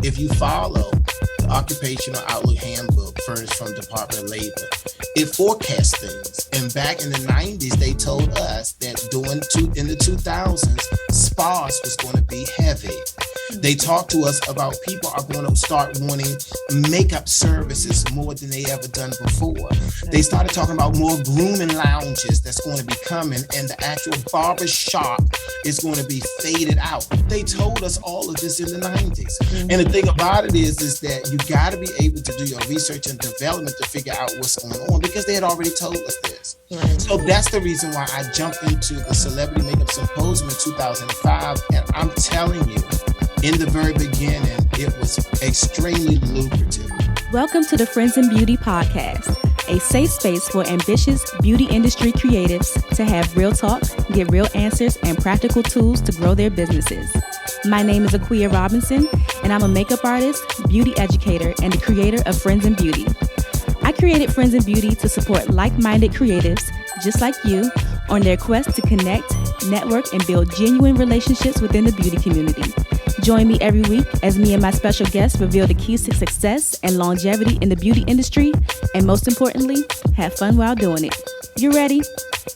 If you follow the Occupational Outlook Handbook furnished from Department of Labor, it forecasts things. And back in the 90s, they told us that in the 2000s, spas was going to be heavy. They talked to us about people are going to start wanting makeup services more than they ever done before. They started talking about more grooming lounges that's going to be coming, and the actual barber shop is going to be faded out. They told us all of this in the 90s. Mm-hmm. And the thing about it is that you got to be able to do your research and development to figure out what's going on, because they had already told us this. Right. So that's the reason why I jumped into the Celebrity Makeup Symposium in 2005. And I'm telling you, in the very beginning, it was extremely lucrative. Welcome to the Friends in Beauty podcast, a safe space for ambitious beauty industry creatives to have real talk, get real answers, and practical tools to grow their businesses. My name is Aquia Robinson, and I'm a makeup artist, beauty educator, and the creator of Friends in Beauty. I created Friends in Beauty to support like-minded creatives just like you on their quest to connect, network, and build genuine relationships within the beauty community. Join me every week as me and my special guests reveal the keys to success and longevity in the beauty industry, and most importantly, have fun while doing it. You ready?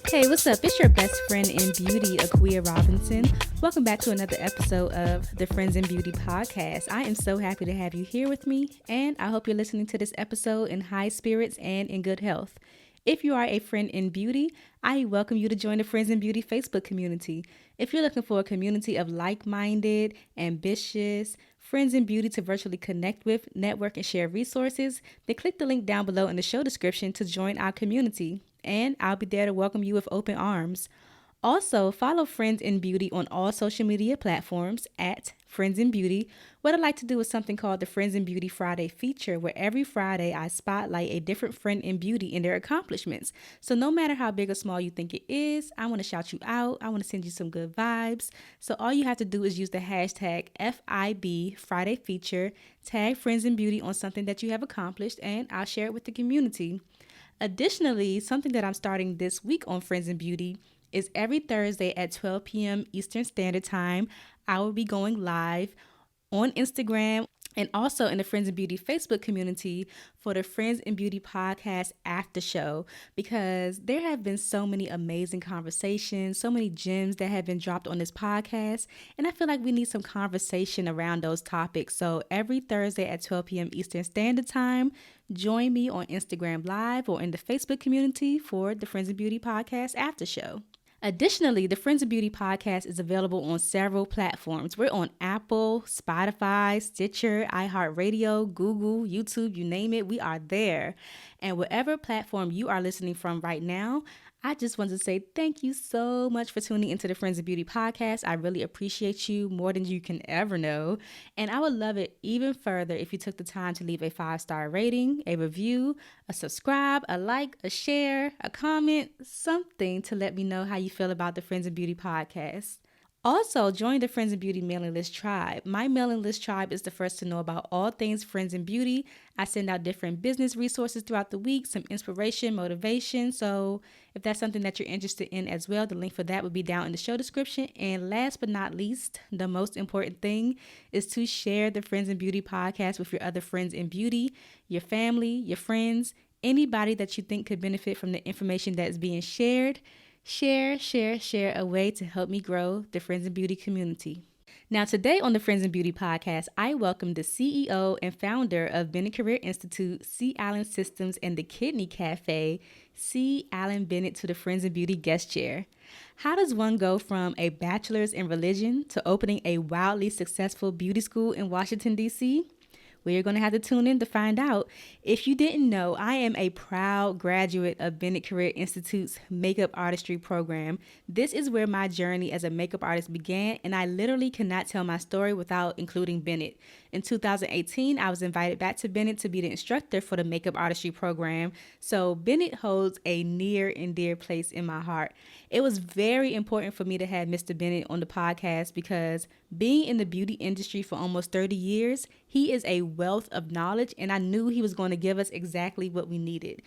Hey, what's up? It's your best friend in beauty, Aquia Robinson. Welcome back to another episode of the Friends in Beauty podcast. I am so happy to have you here with me, and I hope you're listening to this episode in high spirits and in good health. If you are a friend in beauty, I welcome you to join the Friends in Beauty Facebook community. If you're looking for a community of like-minded, ambitious friends in beauty to virtually connect with, network, and share resources, then click the link down below in the show description to join our community, and I'll be there to welcome you with open arms. Also, follow Friends in Beauty on all social media platforms at Friends in Beauty. What I like to do is something called the Friends in Beauty Friday feature, where every Friday I spotlight a different friend in beauty and their accomplishments. So no matter how big or small you think it is, I want to shout you out. I want to send you some good vibes. So all you have to do is use the hashtag FIB Friday feature, tag Friends in Beauty on something that you have accomplished, and I'll share it with the community. Additionally, something that I'm starting this week on Friends in Beauty is every Thursday at 12 p.m. Eastern Standard Time, I will be going live on Instagram and also in the Friends in Beauty Facebook community for the Friends in Beauty podcast after show, because there have been so many amazing conversations, so many gems that have been dropped on this podcast, and I feel like we need some conversation around those topics. So every Thursday at 12 p.m. Eastern Standard Time, join me on Instagram Live or in the Facebook community for the Friends in Beauty podcast after show. Additionally, the Friends of Beauty podcast is available on several platforms. We're on Apple, Spotify, Stitcher, iHeartRadio, Google, YouTube, you name it, we are there. And whatever platform you are listening from right now, I just want to say thank you so much for tuning into the Friends of Beauty podcast. I really appreciate you more than you can ever know. And I would love it even further if you took the time to leave a 5-star rating, a review, a subscribe, a like, a share, a comment, something to let me know how you feel about the Friends of Beauty podcast. Also, join the Friends in Beauty mailing list tribe. My mailing list tribe is the first to know about all things Friends in Beauty. I send out different business resources throughout the week, some inspiration, motivation. So if that's something that you're interested in as well, the link for that will be down in the show description. And last but not least, the most important thing is to share the Friends in Beauty podcast with your other friends in beauty, your family, your friends, anybody that you think could benefit from the information that is being shared. Share a way to help me grow the Friends in Beauty community. Now, today on the Friends in Beauty podcast, I welcome the CEO and founder of Bennett Career Institute, C. Allen Systems, and the Kidney Cafe, C. Allen Bennett, to the Friends in Beauty guest chair. How does one go from a bachelor's in religion to opening a wildly successful beauty school in Washington, D.C.? Well, you're going to have to tune in to find out. If you didn't know, I am a proud graduate of Bennett Career Institute's Makeup Artistry program. This is where my journey as a makeup artist began, and I literally cannot tell my story without including Bennett. In 2018, I was invited back to Bennett to be the instructor for the Makeup Artistry program, so Bennett holds a near and dear place in my heart. It was very important for me to have Mr. Bennett on the podcast because being in the beauty industry for almost 30 years, he is a wealth of knowledge, and I knew he was going to give us exactly what we needed.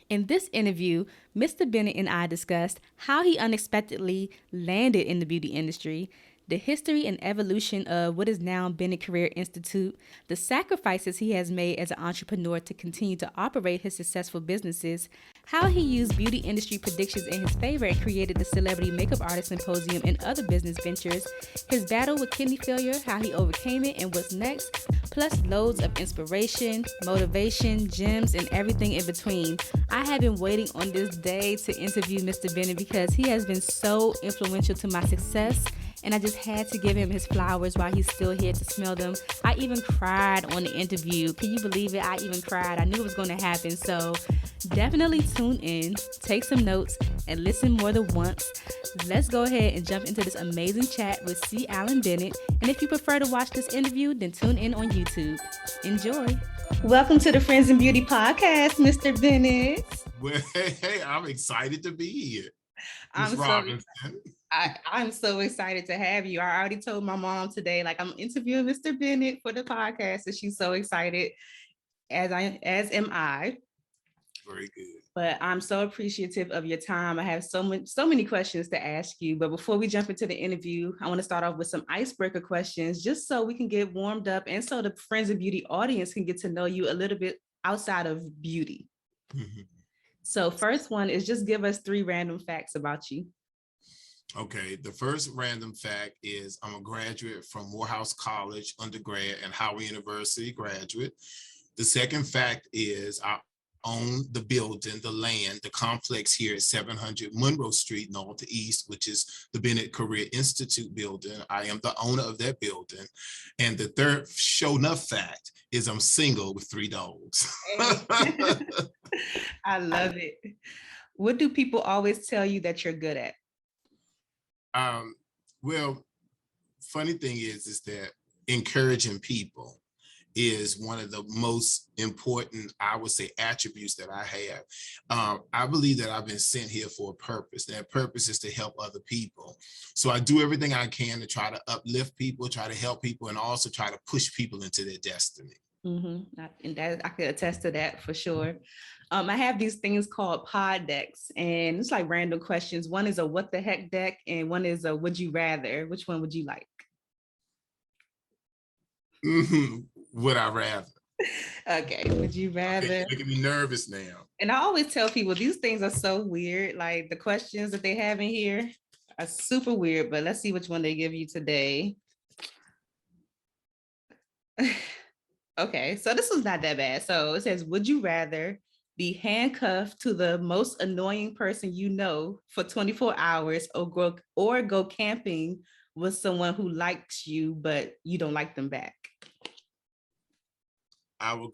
In this interview, Mr. Bennett and I discussed how he unexpectedly landed in the beauty industry, the history and evolution of what is now Bennett Career Institute, the sacrifices he has made as an entrepreneur to continue to operate his successful businesses, how he used beauty industry predictions in his favor and created the Celebrity Makeup Artist Symposium and other business ventures, his battle with kidney failure, how he overcame it and what's next, plus loads of inspiration, motivation, gems, and everything in between. I have been waiting on this day to interview Mr. Bennett because he has been so influential to my success, and I just had to give him his flowers while he's still here to smell them. I even cried on the interview. Can you believe it? I even cried. I knew it was going to happen. So definitely tune in, take some notes, and listen more than once. Let's go ahead and jump into this amazing chat with C. Allen Bennett. And if you prefer to watch this interview, then tune in on YouTube. Enjoy. Welcome to the Friends in Beauty podcast, Mr. Bennett. Well, hey, I'm excited to be here. I'm so excited to have you. I already told my mom today, like, I'm interviewing Mr. Bennett for the podcast, and she's so excited, as am I. Very good. But I'm so appreciative of your time. I have so many questions to ask you. But before we jump into the interview, I want to start off with some icebreaker questions, just so we can get warmed up and so the Friends of Beauty audience can get to know you a little bit outside of beauty. Mm-hmm. So first one is just give us 3 random facts about you. Okay, the first random fact is I'm a graduate from Morehouse College, undergrad, and Howard University graduate. The second fact is I own the building, the land, the complex here at 700 Monroe Street, North to East, which is the Bennett Career Institute building. I am the owner of that building. And the third show enough fact is I'm single with 3 dogs. I love it. What do people always tell you that you're good at? Well, funny thing is that encouraging people is one of the most important, I would say, attributes that I have. I believe that I've been sent here for a purpose. That purpose is to help other people. So I do everything I can to try to uplift people, try to help people, and also try to push people into their destiny. Mm-hmm. And that I could attest to that for sure. I have these things called pod decks, and it's like random questions. One is a what the heck deck, and one is a would you rather. Which one would you like? Mm-hmm. Would I rather? Okay, would you rather? Okay, making me nervous now. And I always tell people these things are so weird. Like the questions that they have in here are super weird, but let's see which one they give you today. Okay, so this was not that bad. So it says, would you rather be handcuffed to the most annoying person you know for 24 hours or go camping with someone who likes you, but you don't like them back? I will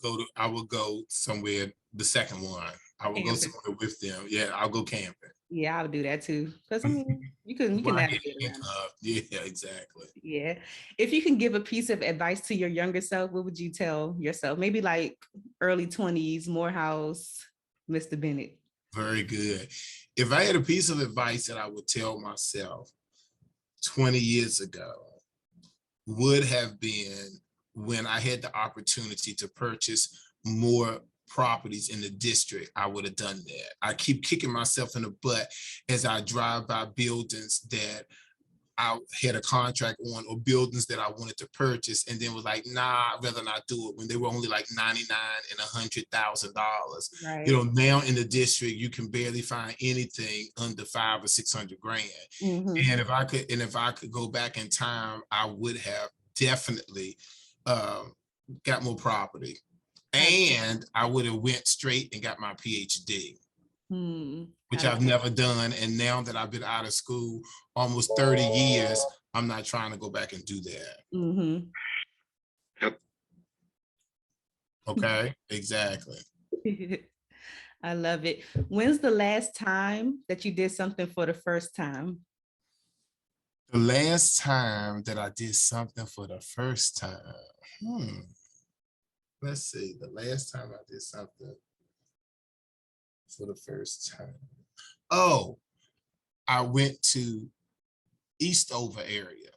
go somewhere, the second one. I will go somewhere with them. Yeah, I'll go camping. Yeah, I'll do that too. Because I mean, you can navigate around. Yeah, exactly. Yeah. If you can give a piece of advice to your younger self, what would you tell yourself? Maybe like early 20s, Morehouse, Mr. Bennett. Very good. If I had a piece of advice that I would tell myself 20 years ago, would have been when I had the opportunity to purchase more properties in the district, I would have done that. I keep kicking myself in the butt as I drive by buildings that I had a contract on or buildings that I wanted to purchase, and then was like, nah, I'd rather not do it, when they were only like $99,000 and $100,000. Right. You know, now in the district, you can barely find anything under $500,000 or $600,000. Mm-hmm. And if I could go back in time, I would have definitely got more property, and I would have went straight and got my PhD. Which I've never done. And now that I've been out of school almost 30 years, I'm not trying to go back and do that. Mm-hmm. Yep. Okay, exactly. I love it. When's the last time that you did something for the first time? The last time that I did something for the first time. Let's see, the last time I did something for the first time. Oh, I went to Eastover area.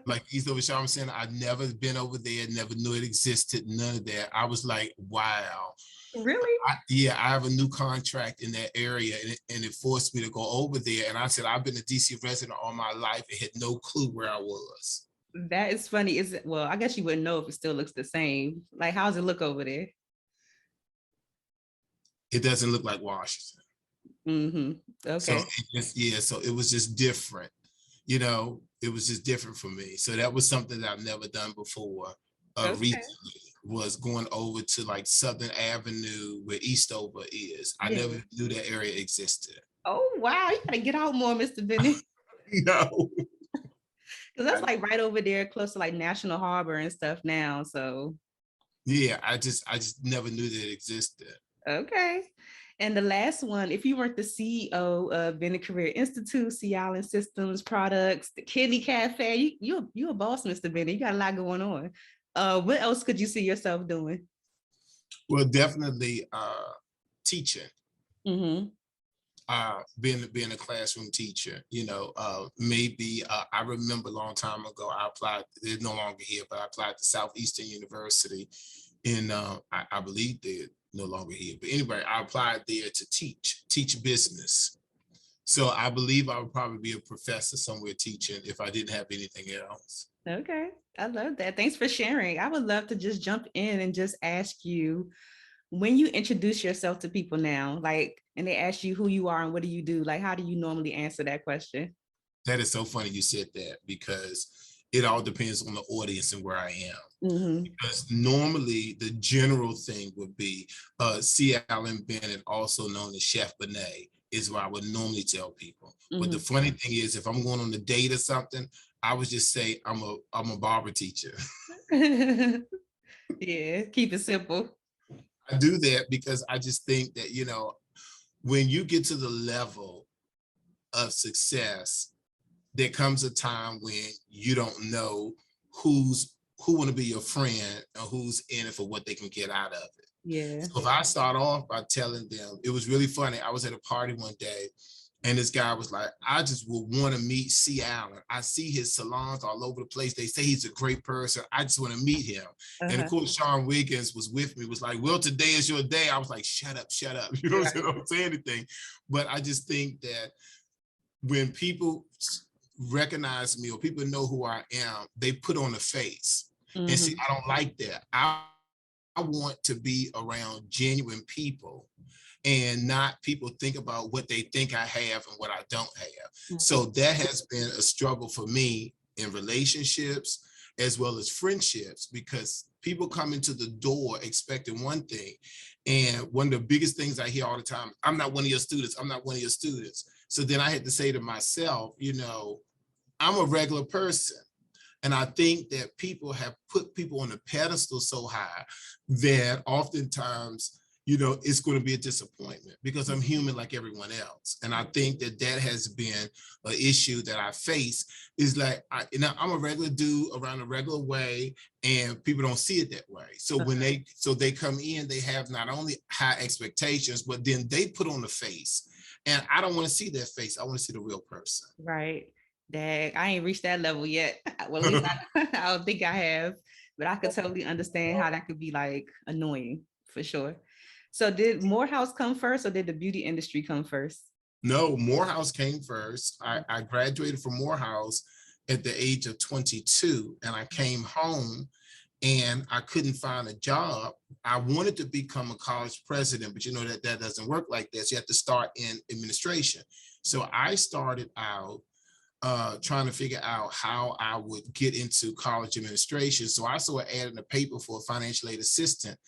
Like East Over Shopping Center, I'd never been over there, never knew it existed, none of that. I was like, wow. Really? I have a new contract in that area, and it forced me to go over there. And I said, I've been a DC resident all my life and had no clue where I was. That is funny. Is it, well, I guess you wouldn't know if it still looks the same. Like, how's it look over there? It doesn't look like Washington. Mm-hmm. Okay. So it was just different. You know, it was just different for me. So that was something that I've never done before. Recently was going over to like Southern Avenue where Eastover is. I never knew that area existed. Oh, wow. You gotta get out more, Mr. Bennett. No. Because that's like right over there close to like National Harbor and stuff now. So yeah, I just never knew that it existed. Okay. And the last one, if you weren't the CEO of Bennett Career Institute, Sea Island Systems Products, the Kidney Cafe, you a boss, Mr. Bennett. You got a lot going on. What else could you see yourself doing? Well, definitely teaching. Mm-hmm. Being a classroom teacher, you know, maybe I remember a long time ago, I applied, they're no longer here, but I applied to Southeastern University in, I believe they're no longer here. But anyway, I applied there to teach business. So I believe I would probably be a professor somewhere teaching if I didn't have anything else. Okay, I love that. Thanks for sharing. I would love to just jump in and just ask you, when you introduce yourself to people now, like, and they ask you who you are and what do you do, like, how do you normally answer that question? That is so funny you said that, because it all depends on the audience and where I am. Mm-hmm. Because normally the general thing would be C. Allen Bennett, also known as Chef Benet, is what I would normally tell people. Mm-hmm. But the funny thing is, if I'm going on a date or something, I would just say I'm a barber teacher. Yeah, keep it simple. I do that because I just think that, you know, when you get to the level of success, there comes a time when you don't know who want to be your friend or who's in it for what they can get out of it. Yeah. So if I start off by telling them, it was really funny. I was at a party one day and this guy was like, I just would want to meet C. Allen. I see his salons all over the place. They say he's a great person. I just want to meet him. And of course, Sean Wiggins was with me, was like, well, today is your day. I was like, shut up. You know what I'm saying? I don't say anything. But I just think that when people recognize me or people know who I am, they put on a face. Mm-hmm. And see, I don't like that. I want to be around genuine people and not people think about what they think I have and what I don't have. Mm-hmm. So that has been a struggle for me in relationships as well as friendships, because people come into the door expecting one thing. And one of the biggest things I hear all the time, I'm not one of your students. I'm not one of your students. So then I had to say to myself, you know, I'm a regular person. And I think that people have put people on a pedestal so high that oftentimes, you know, it's going to be a disappointment because I'm human like everyone else. And I think that that has been an issue that I face, is like, I'm a regular dude around a regular way and people don't see it that way. So when they come in, they have not only high expectations, but then they put on the face. And I don't want to see that face. I want to see the real person. Right. Dang, I ain't reached that level yet. Well, at least I don't think I have, but I could totally understand how that could be like annoying for sure. So did Morehouse come first or did the beauty industry come first? No, Morehouse came first. I graduated from Morehouse at the age of 22 and I came home and I couldn't find a job. I wanted to become a college president, but you know that doesn't work like this. You have to start in administration. So I started out trying to figure out how I would get into college administration. So I saw an ad in the paper for a financial aid assistant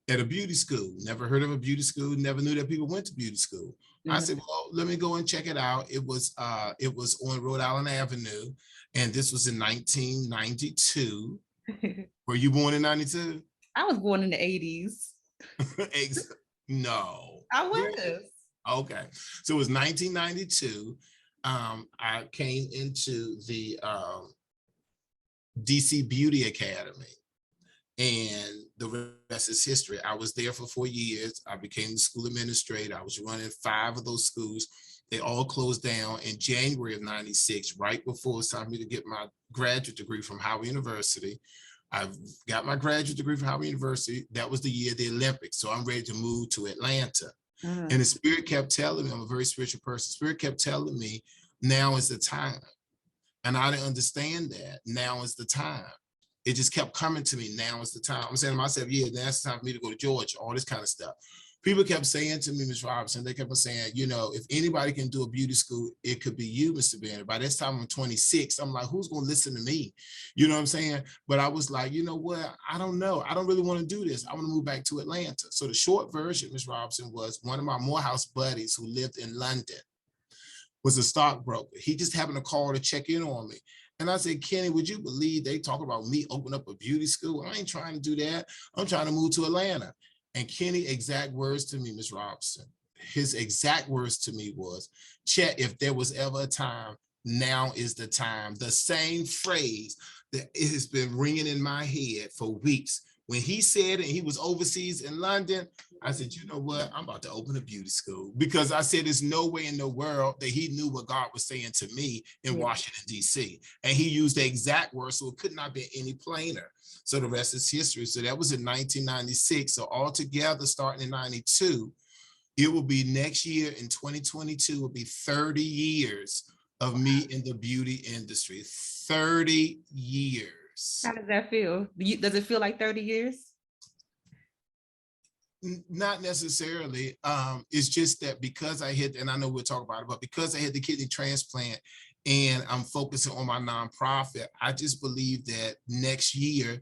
at a beauty school. Never heard of a beauty school, never knew that people went to beauty school. Mm-hmm. I said, well, let me go and check it out. It was on Rhode Island Avenue, and this was in 1992. Were you born in 92? I was born in the 80s. No. I was. Okay. So it was 1992. I came into the DC Beauty Academy, and the rest is history. I was there for 4 years. I became the school administrator. I was running 5 of those schools. They all closed down in January of 96, right before it's time for me to get my graduate degree from Howard University. I've got my graduate degree from Howard University. That was the year of the Olympics. So I'm ready to move to Atlanta. And the Spirit kept telling me, I'm a very spiritual person. Spirit kept telling me, now is the time. And I didn't understand that. Now is the time. It just kept coming to me. Now is the time. I'm saying to myself, yeah, that's the time for me to go to Georgia, all this kind of stuff. People kept saying to me, Ms. Robinson, they kept on saying, you know, if anybody can do a beauty school, it could be you, Mr. Bennett. By this time I'm 26. I'm like, who's going to listen to me? You know what I'm saying? But I was like, you know what? I don't know. I don't really want to do this. I want to move back to Atlanta. So the short version, Ms. Robinson, was one of my Morehouse buddies who lived in London was a stockbroker. He just happened to call to check in on me. And I said, Kenny, would you believe they talk about me opening up a beauty school? I ain't trying to do that. I'm trying to move to Atlanta. And Kenny, exact words to me, Ms. Robinson, his exact words to me was, Chet, if there was ever a time, now is the time. The same phrase that it has been ringing in my head for weeks. When he said it, he was overseas in London, I said, you know what? I'm about to open a beauty school, because I said, there's no way in the world that he knew what God was saying to me in Washington, D.C. And he used the exact words, so it could not be any plainer. So the rest is history. So that was in 1996. So altogether, starting in 92, it will be next year in 2022, will be 30 years of me in the beauty industry. 30 years. How does that feel? Does it feel like 30 years? Not necessarily. It's just that because I had, and I know we'll talk about it, but because I had the kidney transplant and I'm focusing on my nonprofit, I just believe that next year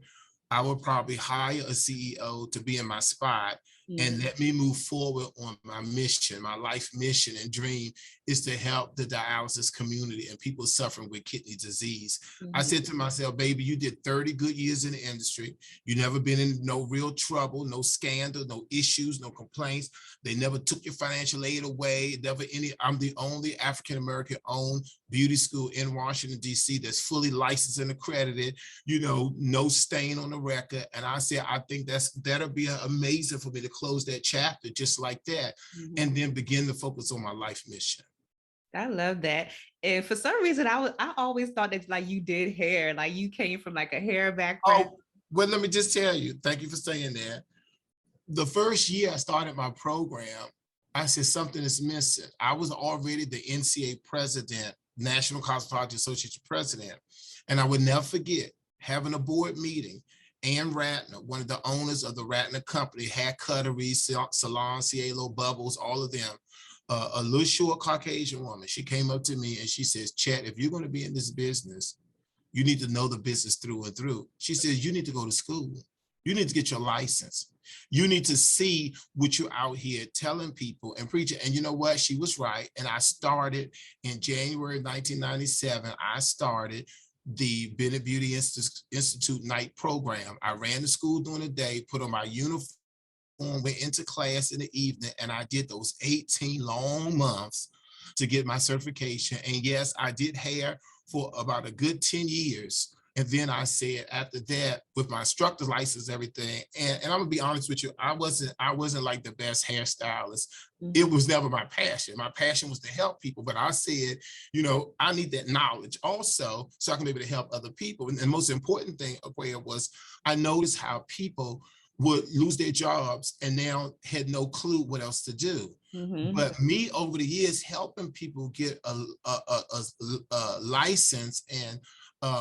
I will probably hire a CEO to be in my spot and let me move forward on my mission. My life mission and dream is to help the dialysis community and people suffering with kidney disease. I said to myself, baby, you did 30 good years in the industry. You never been in no real trouble, no scandal, no issues, no complaints. They never took your financial aid away. Never any. I'm the only African-American owned beauty school in Washington, D.C. that's fully licensed and accredited, you know, no stain on the record. And I said, I think that'll be amazing for me to close that chapter just like that, and then begin to focus on my life mission. I love that. And for some reason, I always thought that like you did hair, like you came from like a hair background. Oh, well, let me just tell you, thank you for saying that. The first year I started my program, I said something is missing. I was already the NCA president, National Cosmetology Association president, and I would never forget having a board meeting. Ann Ratner, one of the owners of the Ratner Company, Hair Cuttery, Salon, Cielo, Bubbles, all of them, a little short Caucasian woman. She came up to me and she says, Chet, if you're going to be in this business, you need to know the business through and through. She says, you need to go to school. You need to get your license. You need to see what you're out here telling people and preaching. And you know what? She was right. And I started in January 1997. I started the Bennett Beauty Institute night program. I ran the school during the day, put on my uniform, went into class in the evening, and I did those 18 long months to get my certification. And yes, I did hair for about a good 10 years. And then I said, after that, with my instructor license, everything, and I'm gonna be honest with you, I wasn't like the best hairstylist. It was never my passion. My passion was to help people, but I said, you know, I need that knowledge also so I can be able to help other people. And the most important thing, Aquia, was I noticed how people would lose their jobs and now had no clue what else to do. But me over the years helping people get a license and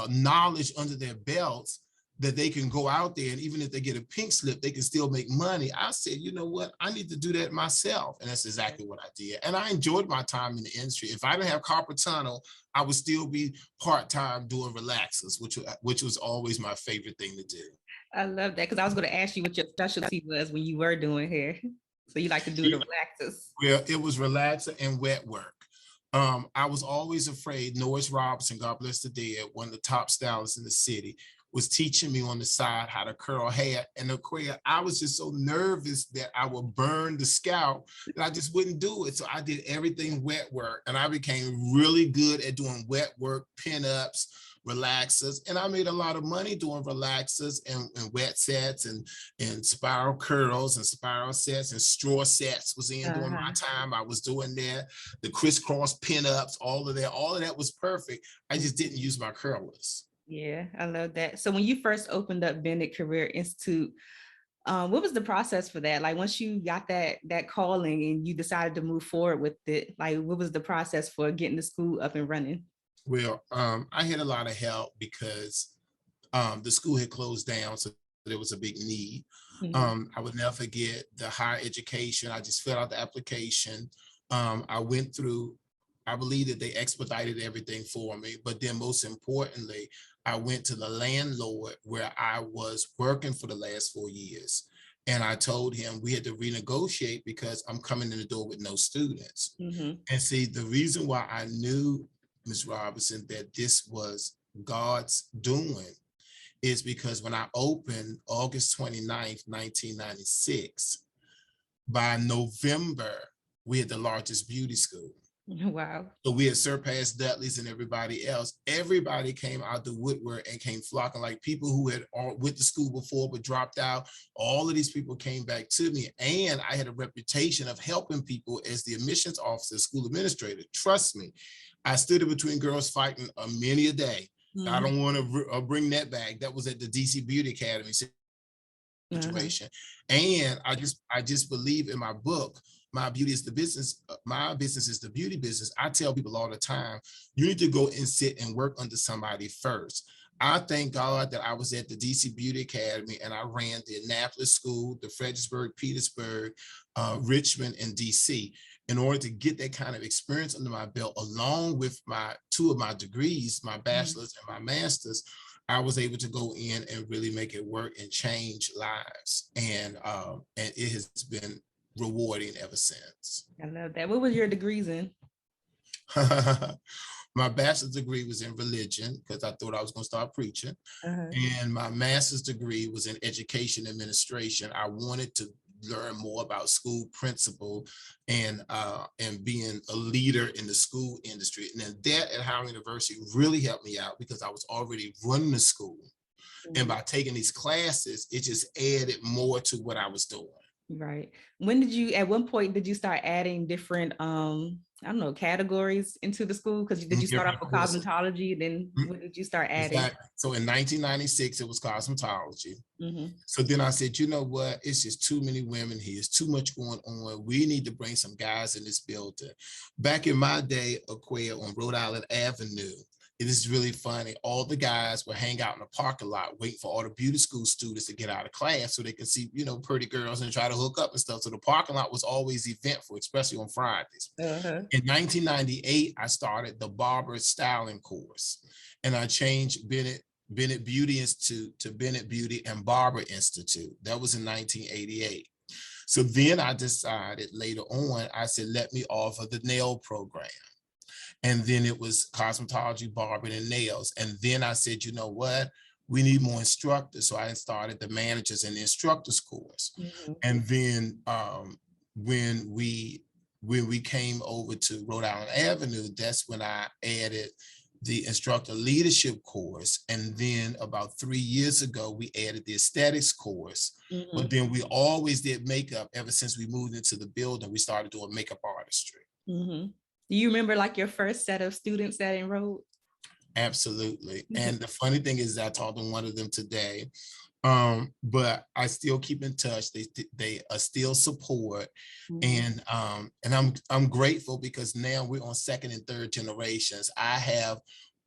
knowledge under their belts that they can go out there, and even if they get a pink slip, they can still make money. I said, you know what? I need to do that myself. And that's exactly what I did. And I enjoyed my time in the industry. If I didn't have carpal tunnel, I would still be part-time doing relaxers, which was always my favorite thing to do. I love that, because I was going to ask you what your specialty was when you were doing hair. So you like to do the relaxers? Well, it was relaxer and wet work. I was always afraid. Norris Robinson, God bless the dead, one of the top stylists in the city, was teaching me on the side how to curl hair. And I was just so nervous that I would burn the scalp that I just wouldn't do it. So I did everything wet work, and I became really good at doing wet work, pin-ups, relaxers, and I made a lot of money doing relaxers and wet sets and spiral curls and spiral sets and straw sets was in during my time. I was doing that, the crisscross pinups, all of that was perfect. I just didn't use my curlers. Yeah, I love that. So when you first opened up Bennett Career Institute, what was the process for that? Like once you got that calling and you decided to move forward with it, like what was the process for getting the school up and running? Well, I had a lot of help because the school had closed down, so there was a big need. I would never forget the higher education. I just filled out the application. I went through, I believe that they expedited everything for me, but then most importantly, I went to the landlord where I was working for the last 4 years. And I told him we had to renegotiate because I'm coming in the door with no students. And see, the reason why I knew, Ms. Robinson, that this was God's doing is because when I opened August 29th, 1996, by November, we had the largest beauty school. Wow. So we had surpassed Dudley's and everybody else. Everybody came out the woodwork and came flocking, like people who had went to school before but dropped out. All of these people came back to me, and I had a reputation of helping people as the admissions officer, school administrator. Trust me, I stood in between girls fighting many a day. I don't want to bring that back. That was at the DC Beauty Academy situation. And I just believe in my book, My Beauty is the Business, My Business is the Beauty Business. I tell people all the time, you need to go and sit and work under somebody first. I thank God that I was at the DC Beauty Academy and I ran the Annapolis School, the Fredericksburg, Petersburg, Richmond, and DC. In order to get that kind of experience under my belt, along with my 2 of my degrees, my bachelor's and my master's, I was able to go in and really make it work and change lives. And it has been rewarding ever since. I love that. What was your degrees in? My bachelor's degree was in religion because I thought I was going to start preaching. And my master's degree was in education administration. I wanted to learn more about school principal and being a leader in the school industry. And then that at Howard University really helped me out because I was already running the school. And by taking these classes, it just added more to what I was doing. Right. At one point, did you start adding different, I don't know, categories into the school? Because did you start off with cosmetology? Then what did you start adding? Exactly. So in 1996, it was cosmetology. So then I said, you know what? It's just too many women here. It's too much going on. We need to bring some guys in this building. Back in my day, Aquia, on Rhode Island Avenue, it is really funny. All the guys would hang out in the parking lot, wait for all the beauty school students to get out of class so they could see, pretty girls and try to hook up and stuff. So the parking lot was always eventful, especially on Fridays. In 1998, I started the barber styling course, and I changed Bennett Beauty Institute to Bennett Beauty and Barber Institute. That was in 1988. So then I decided later on, I said, let me offer the nail program. And then it was cosmetology, barbering, and nails. And then I said, you know what? We need more instructors. So I started the managers and the instructors course. And then when we came over to Rhode Island Avenue, that's when I added the instructor leadership course. And then about 3 years ago, we added the aesthetics course. But then we always did makeup ever since we moved into the building. We started doing makeup artistry. Do you remember like your first set of students that enrolled? Absolutely. And the funny thing is I talked to one of them today, but I still keep in touch. They still support. And I'm grateful because now we're on 2nd and 3rd generations. I have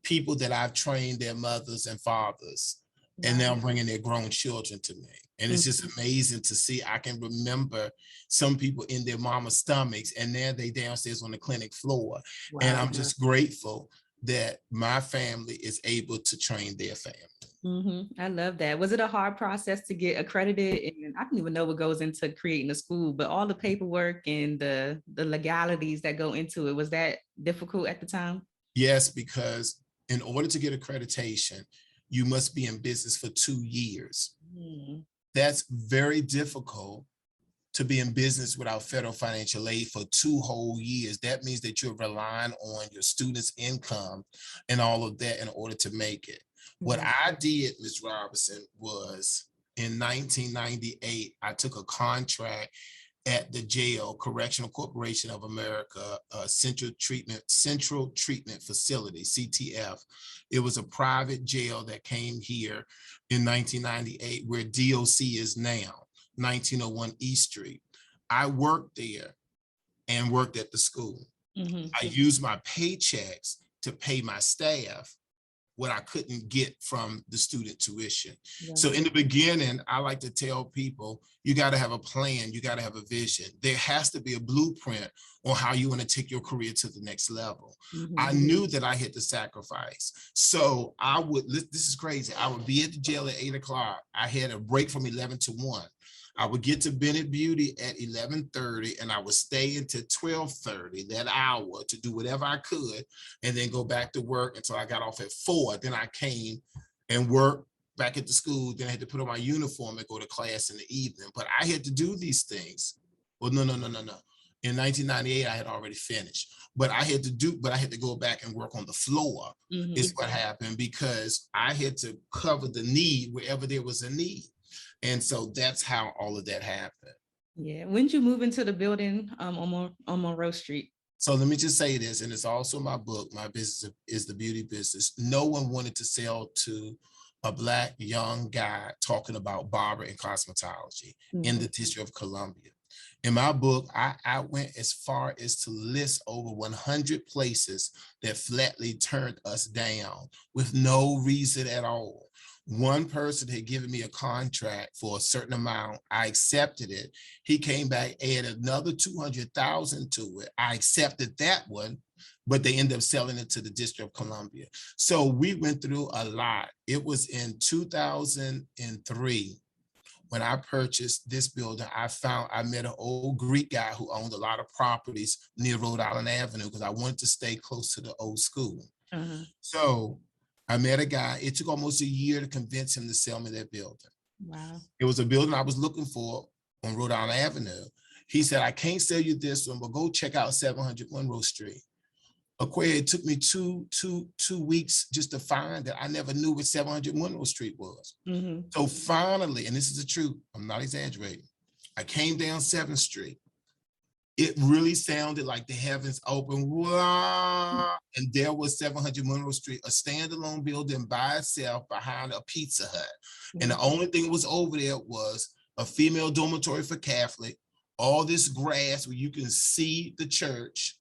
people that I've trained their mothers and fathers, and now I'm bringing their grown children to me. And it's just amazing to see. I can remember some people in their mama's stomachs, and now they downstairs on the clinic floor. And I'm just grateful that my family is able to train their family. I love that. Was it a hard process to get accredited? And I don't even know what goes into creating a school, but all the paperwork and the legalities that go into it, was that difficult at the time? Yes, because in order to get accreditation, you must be in business for 2 years. That's very difficult to be in business without federal financial aid for 2 whole years. That means that you're relying on your students' income and all of that in order to make it. What I did, Ms. Robinson, was in 1998, I took a contract at the jail, Correctional Corporation of America, Central Treatment Facility, CTF. It was a private jail that came here in 1998, where DOC is now, 1901 East Street. I worked there and worked at the school. I used my paychecks to pay my staff what I couldn't get from the student tuition. So in the beginning, I like to tell people, you got to have a plan, you got to have a vision. There has to be a blueprint on how you want to take your career to the next level. I knew that I had to sacrifice. So I would, this is crazy, I would be at the jail at 8 o'clock. I had a break from 11 to 1. I would get to Bennett Beauty at 11:30 and I would stay until 12:30, that hour, to do whatever I could, and then go back to work until I got off at 4. Then I came and worked back at the school. Then I had to put on my uniform and go to class in the evening. But I had to do these things. Well, no. In 1998, I had already finished. But I had to go back and work on the floor, is what happened, because I had to cover the need wherever there was a need. And so that's how all of that happened. Yeah. When did you move into the building on Monroe Street? So let me just say this, and it's also my book, My Business is the Beauty Business. No one wanted to sell to a Black young guy talking about barber and cosmetology in the District of Columbia. In my book, I went as far as to list over 100 places that flatly turned us down with no reason at all. One person had given me a contract for a certain amount. I accepted it. He came back, added another 200,000 to it. I accepted that one, but they ended up selling it to the District of Columbia. So we went through a lot. It was in 2003 when I purchased this building. I met an old Greek guy who owned a lot of properties near Rhode Island Avenue because I wanted to stay close to the old school. So I met a guy. It took almost a year to convince him to sell me that building. Wow. It was a building I was looking for on Rhode Island Avenue. He said, I can't sell you this one, but go check out 700 Monroe Street. It took me two weeks just to find that. I never knew what 700 Monroe Street was. So finally, and this is the truth, I'm not exaggerating, I came down 7th Street. It really sounded like the heavens opened. Wow. And there was 700 Monroe Street, a standalone building by itself behind a Pizza Hut. And the only thing that was over there was a female dormitory for Catholic, all this grass where you can see the church,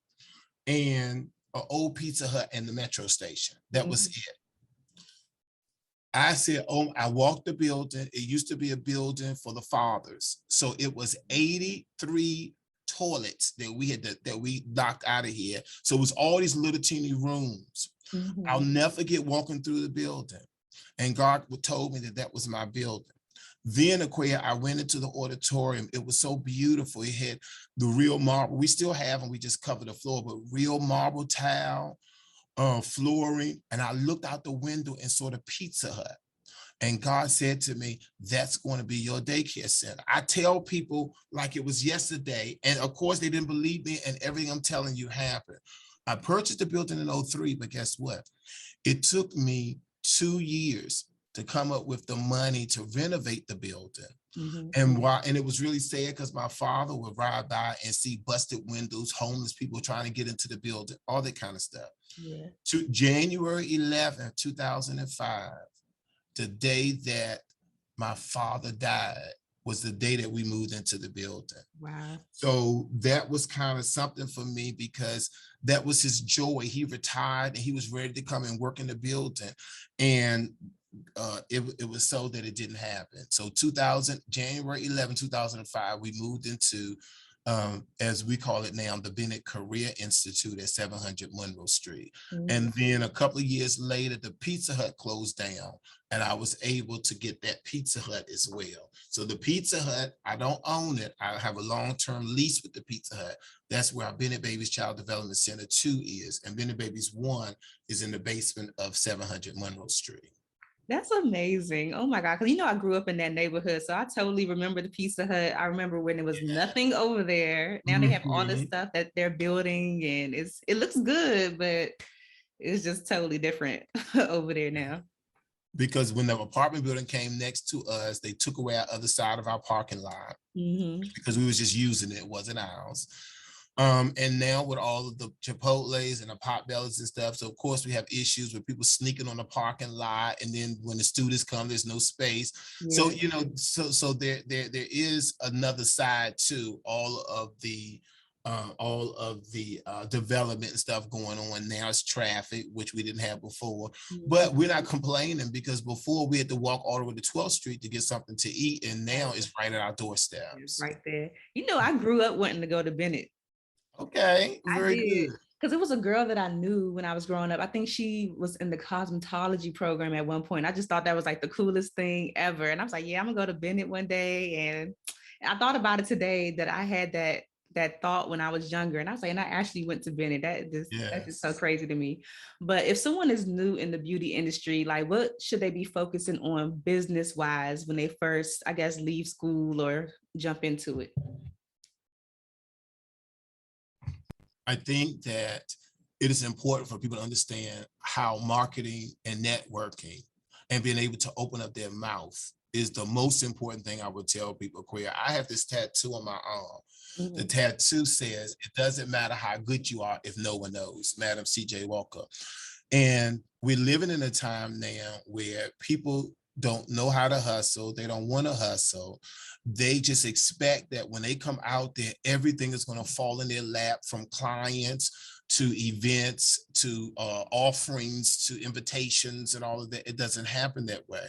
and an old Pizza Hut and the metro station. That was it. I said, I walked the building. It used to be a building for the fathers. So it was 83 toilets that we knocked out of here. So it was all these little teeny rooms. I'll never forget walking through the building, and God told me that was my building. Then I went into the auditorium. It was so beautiful. It had the real marble. We still have them. We just covered the floor, but real marble tile, flooring. And I looked out the window and saw the Pizza Hut. And God said to me, that's going to be your daycare center. I tell people like it was yesterday. And of course, they didn't believe me, and everything I'm telling you happened. I purchased the building in 2003, but guess what? It took me 2 years to come up with the money to renovate the building. And it was really sad because my father would ride by and see busted windows, homeless people trying to get into the building, all that kind of stuff. To January 11, 2005, the day that my father died, was the day that we moved into the building. Wow. So that was kind of something for me, because that was his joy. He retired and he was ready to come and work in the building. And it was so that it didn't happen. So January 11, 2005, we moved into, as we call it now, the Bennett Career Institute at 700 Monroe Street. And then a couple of years later, the Pizza Hut closed down, and I was able to get that Pizza Hut as well. So the Pizza Hut, I don't own it. I have a long-term lease with the Pizza Hut. That's where our Bennett Babies Child Development Center 2 is. And Bennett Babies 1 is in the basement of 700 Monroe Street. That's amazing. Oh my God. Because I grew up in that neighborhood. So I totally remember the Pizza Hut. I remember when there was nothing over there. Now they have all this stuff that they're building and it looks good, but it's just totally different over there now. Because when the apartment building came next to us, they took away our other side of our parking lot because we was just using it. It wasn't ours. And now with all of the Chipotles and the Potbellies and stuff, so of course we have issues with people sneaking on the parking lot, and then when the students come, there's no space. Yeah. So so there is another side to all of the development and stuff going on. Now it's traffic, which we didn't have before, but we're not complaining, because before we had to walk all the way to 12th Street to get something to eat, and now it's right at our doorsteps. Right there. I grew up wanting to go to Bennett. Okay, very good. Because it was a girl that I knew when I was growing up. I think she was in the cosmetology program at one point. I just thought that was like the coolest thing ever. And I was like, yeah, I'm gonna go to Bennett one day. And I thought about it today, that I had that thought when I was younger. And I was like, and I actually went to Bennett. That's just so crazy to me. But if someone is new in the beauty industry, like what should they be focusing on business-wise when they first, I guess, leave school or jump into it? I think that it is important for people to understand how marketing and networking and being able to open up their mouth is the most important thing I would tell people. Queer, I have this tattoo on my arm. The tattoo says, it doesn't matter how good you are if no one knows, Madam C.J. Walker. And we're living in a time now where people don't know how to hustle. They don't want to hustle. They just expect that when they come out there, everything is going to fall in their lap, from clients to events to offerings to invitations and all of that. It doesn't happen that way.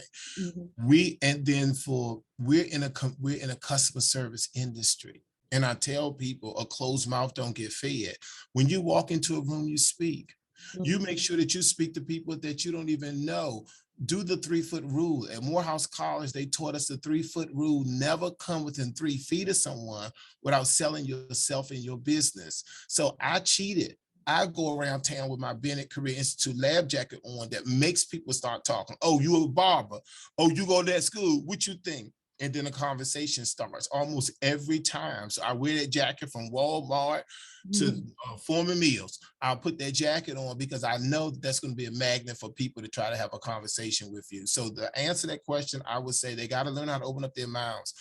We're in a customer service industry. And I tell people, a closed mouth don't get fed. When you walk into a room, you speak. You make sure that you speak to people that you don't even know. Do the 3-foot rule. At Morehouse College, they taught us the 3-foot rule. Never come within 3 feet of someone without selling yourself and your business. So I cheated. I go around town with my Bennett Career Institute lab jacket on that makes people start talking. Oh, you a barber. Oh, you go to that school. What you think? And then a conversation starts almost every time. So I wear that jacket from Walmart to Foreman Mills. I'll put that jacket on because I know that's going to be a magnet for people to try to have a conversation with you. So to answer that question, I would say they got to learn how to open up their mouths.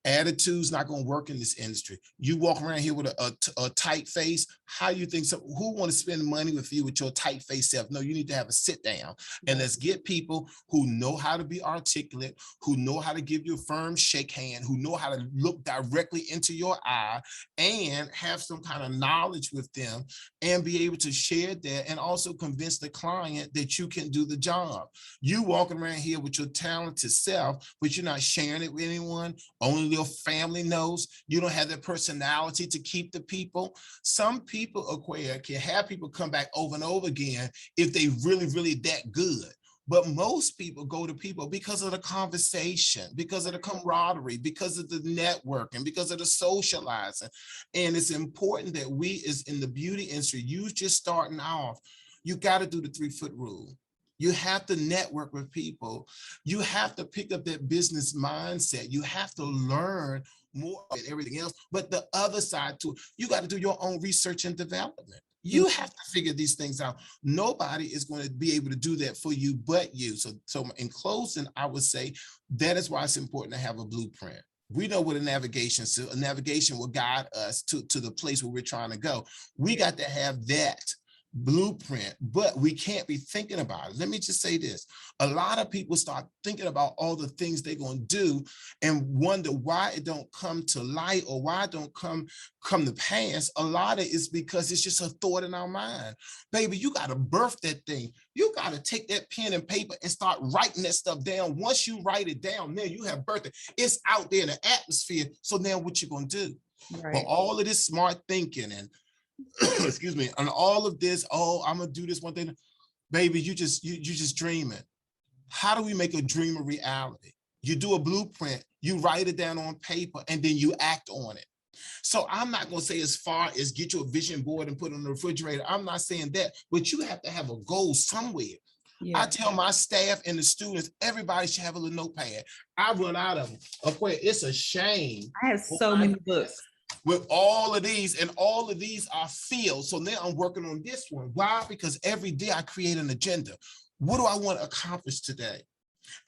Attitude's not going to work in this industry. You walk around here with a tight face. How you think so? Who want to spend money with you with your tight face self? No, you need to have a sit down and let's get people who know how to be articulate, who know how to give you a firm shake hand, who know how to look directly into your eye and have some kind of knowledge with them and be able to share that and also convince the client that you can do the job. You walking around here with your talented self, but you're not sharing it with anyone. Only your family knows. You don't have that personality to keep the people. Some people, Aquia, can have people come back over and over again if they really, really that good. But most people go to people because of the conversation, because of the camaraderie, because of the networking, because of the socializing. And it's important that we, as in the beauty industry, you just starting off, you got to do the 3-foot rule. You have to network with people. You have to pick up that business mindset. You have to learn more than everything else. But the other side too, you got to do your own research and development. You have to figure these things out. Nobody is going to be able to do that for you but you. So in closing, I would say that is why it's important to have a blueprint. We know what a navigation will guide us to the place where we're trying to go. We got to have that blueprint, but we can't be thinking about it. Let me just say this. A lot of people start thinking about all the things they're going to do and wonder why it don't come to light or why it don't come to pass. A lot of it is because it's just a thought in our mind. Baby, you got to birth that thing. You got to take that pen and paper and start writing that stuff down. Once you write it down, now you have birthed it. It's out there in the atmosphere. So now what you going to do? Right. But all of this smart thinking and excuse me, and all of this, oh, I'm gonna do this one thing, baby, you just dreaming. How do we make a dream a reality? You do a blueprint, you write it down on paper, and then you act on it. So I'm not gonna say as far as get you a vision board and put it on the refrigerator. I'm not saying that, but you have to have a goal somewhere. I tell my staff and the students, everybody should have a little notepad. I run out of them. Of course, it's a shame. I have so many books with all of these, and all of these are filled. So now I'm working on this one. Why? Because every day I create an agenda. What do I want to accomplish today?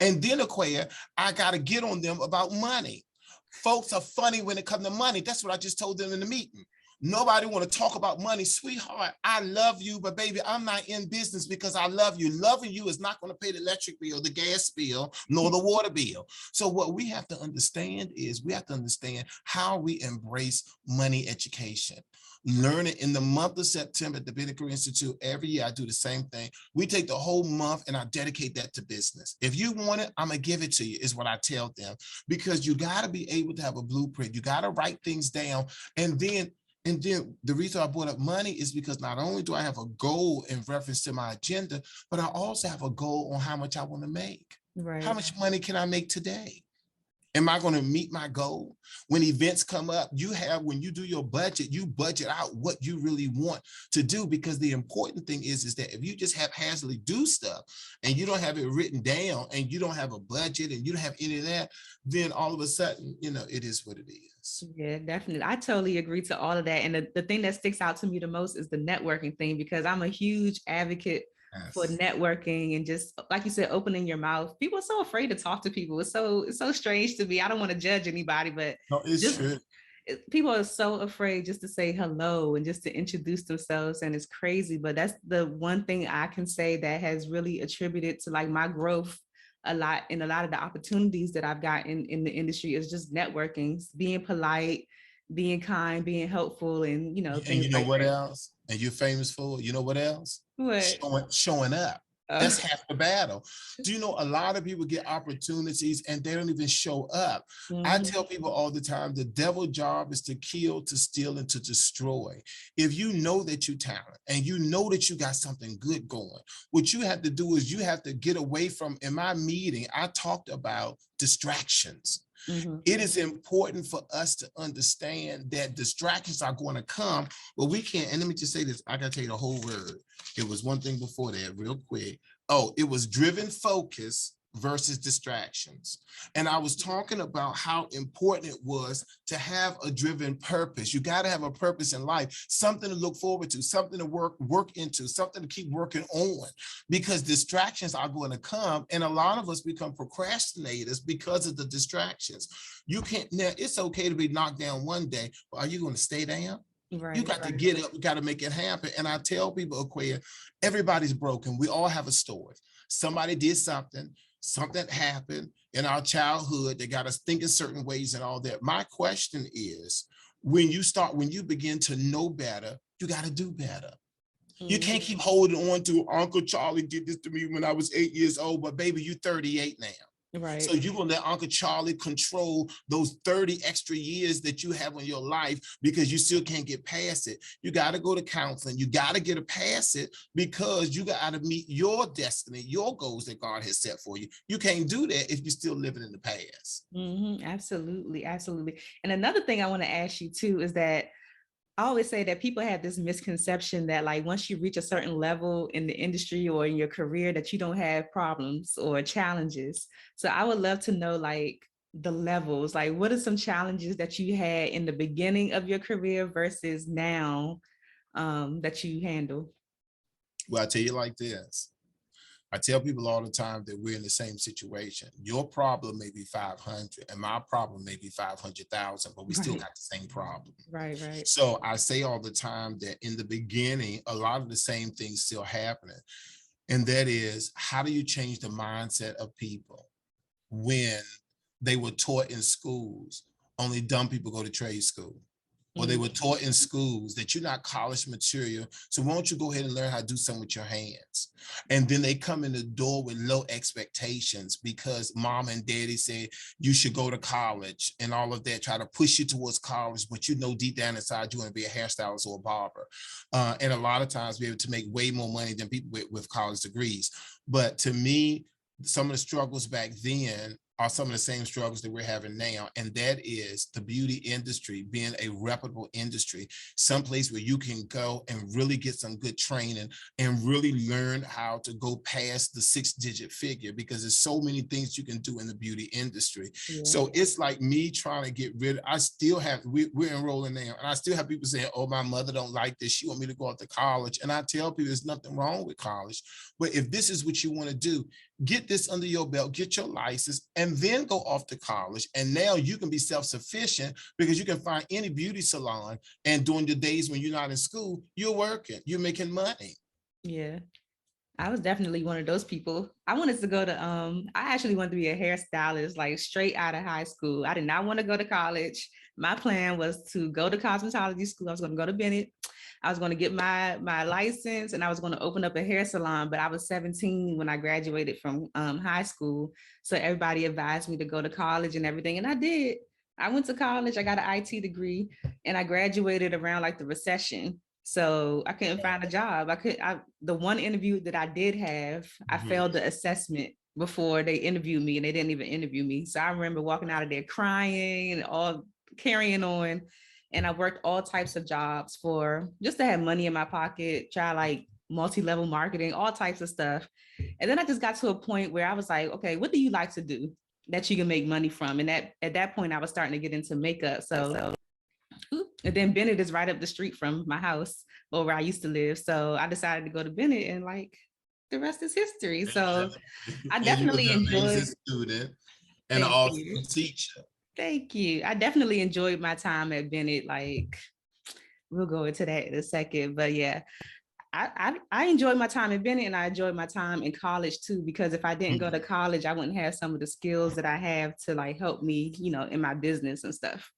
And then, Aquia, I got to get on them about money. Folks are funny when it comes to money. That's what I just told them in the meeting. Nobody want to talk about money. Sweetheart, I love you, but baby, I'm not in business because I love you. Loving you is not going to pay the electric bill, the gas bill, nor the water bill. So what we have to understand is we have to understand how we embrace money education. Learn it in the month of September at the Bennett Career Institute. Every year I do the same thing. We take the whole month and I dedicate that to business. If you want it, I'm going to give it to you, is what I tell them, because you got to be able to have a blueprint. You got to write things down. And then the reason I brought up money is because not only do I have a goal in reference to my agenda, but I also have a goal on how much I want to make. Right. How much money can I make today? Am I going to meet my goal? When events come up, when you do your budget, you budget out what you really want to do, because the important thing is that if you just haphazardly do stuff and you don't have it written down and you don't have a budget and you don't have any of that, then all of a sudden, it is what it is. Yeah, definitely. I totally agree to all of that. And the thing that sticks out to me the most is the networking thing, because I'm a huge advocate for networking and just, like you said, opening your mouth. People are so afraid to talk to people. It's so strange to me. I don't want to judge anybody, but no, it's true. People are so afraid just to say hello and just to introduce themselves, and it's crazy. But that's the one thing I can say that has really attributed to like my growth a lot, and a lot of the opportunities that I've gotten in the industry is just networking, being polite, being kind, being helpful, and things like what else? And you're famous for, what else? What? Showing up. That's half the battle. Do you know a lot of people get opportunities and they don't even show up? Mm-hmm. I tell people all the time, the devil's job is to kill, to steal, and to destroy. If you know that you're talented and you know that you got something good going, what you have to do is you have to get away from, in my meeting, I talked about distractions. Mm-hmm. It is important for us to understand that distractions are going to come, but we can't. And let me just say this, I got to tell you the whole word. It was one thing before that, real quick. Oh, it was driven focus versus distractions. And I was talking about how important it was to have a driven purpose. You got to have a purpose in life, something to look forward to, something to work into, something to keep working on, because distractions are going to come. And a lot of us become procrastinators because of the distractions. You can't, now it's okay to be knocked down one day, but are you going to stay down? Right, you got to get up, you got to make it happen. And I tell people, Aquia, everybody's broken. We all have a story. Somebody did something happened in our childhood that got us thinking certain ways and all that. My question is, when you begin to know better, you got to do better. Mm-hmm. You can't keep holding on to Uncle Charlie did this to me when I was 8 years old, but baby, you're 38 now. Right. So you're going to let Uncle Charlie control those 30 extra years that you have in your life because you still can't get past it. You got to go to counseling. You got to get past it because you got to meet your destiny, your goals that God has set for you. You can't do that if you're still living in the past. Mm-hmm. Absolutely. Absolutely. And another thing I want to ask you too is that I always say that people have this misconception that like once you reach a certain level in the industry or in your career that you don't have problems or challenges. So I would love to know like the levels, like what are some challenges that you had in the beginning of your career versus now that you handle? Well, I tell you like this. I tell people all the time that we're in the same situation. Your problem may be 500 and my problem may be 500,000, but we still got the same problem. Right. So I say all the time that in the beginning, a lot of the same things still happening. And that is, how do you change the mindset of people when they were taught in schools, only dumb people go to trade school? Or they were taught in schools that you're not college material. So why don't you go ahead and learn how to do something with your hands? And then they come in the door with low expectations because mom and daddy say you should go to college and all of that, try to push you towards college, but you know deep down inside you want to be a hairstylist or a barber. And a lot of times be able to make way more money than people with college degrees. But to me, some of the struggles back then are some of the same struggles that we're having now, and that is the beauty industry being a reputable industry, someplace where you can go and really get some good training and really learn how to go past the 6-digit figure, because there's so many things you can do in the beauty industry. Yeah. So it's like me trying to get rid of, I still have, we're enrolling now, and I still have people saying, oh, my mother don't like this, she want me to go off to college. And I tell people there's nothing wrong with college, but if this is what you want to do, get this under your belt, get your license, and then go off to college. And now you can be self-sufficient, because you can find any beauty salon, and during the days when you're not in school, you're working, you're making money. Yeah. I was definitely one of those people. I wanted to go to, I actually wanted to be a hairstylist, like straight out of high school. I did not want to go to college. My plan was to go to cosmetology school. I was going to go to Bennett. I was going to get my license, and I was going to open up a hair salon, but I was 17 when I graduated from high school. So everybody advised me to go to college and everything. And I did. I went to college, I got an IT degree, and I graduated around like the recession. So I couldn't find a job. The one interview that I did have, I failed the assessment before they interviewed me, and they didn't even interview me. So I remember walking out of there crying and all carrying on. And I worked all types of jobs for just to have money in my pocket, try like multi-level marketing, all types of stuff. And then I just got to a point where I was like, okay, what do you like to do that you can make money from? And at that point, I was starting to get into makeup. And then Bennett is right up the street from my house, or where I used to live. So I decided to go to Bennett, and like the rest is history. So I definitely enjoyed student and an awesome teacher. Thank you. I definitely enjoyed my time at Bennett. Like, we'll go into that in a second. But yeah, I enjoyed my time at Bennett, and I enjoyed my time in college too, because if I didn't go to college, I wouldn't have some of the skills that I have to like help me, in my business and stuff.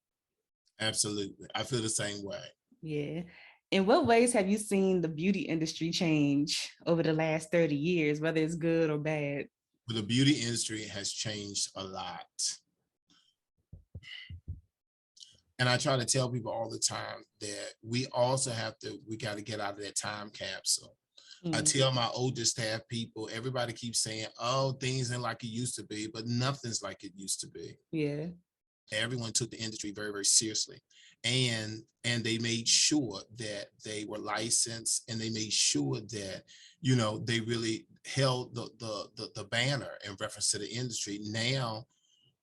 Absolutely. I feel the same way. Yeah. In what ways have you seen the beauty industry change over the last 30 years, whether it's good or bad? Well, the beauty industry has changed a lot. And I try to tell people all the time that we got to get out of that time capsule. I tell my older staff people, everybody keeps saying, oh, things ain't like it used to be, but nothing's like it used to be. Yeah. Everyone took the industry very, very seriously. And they made sure that they were licensed, and they made sure that, they really held the banner in reference to the industry. Now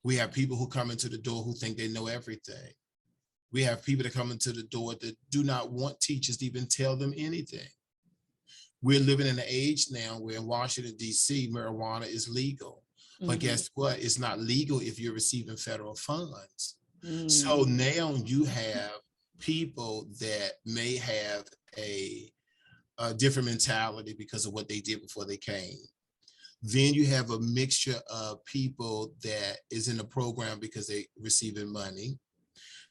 we have people who come into the door who think they know everything. We have people that come into the door that do not want teachers to even tell them anything. We're living in an age now where in Washington, D.C., marijuana is legal. But guess what? It's not legal if you're receiving federal funds. So now you have people that may have a different mentality because of what they did before they came. Then you have a mixture of people that is in the program because they receiving money.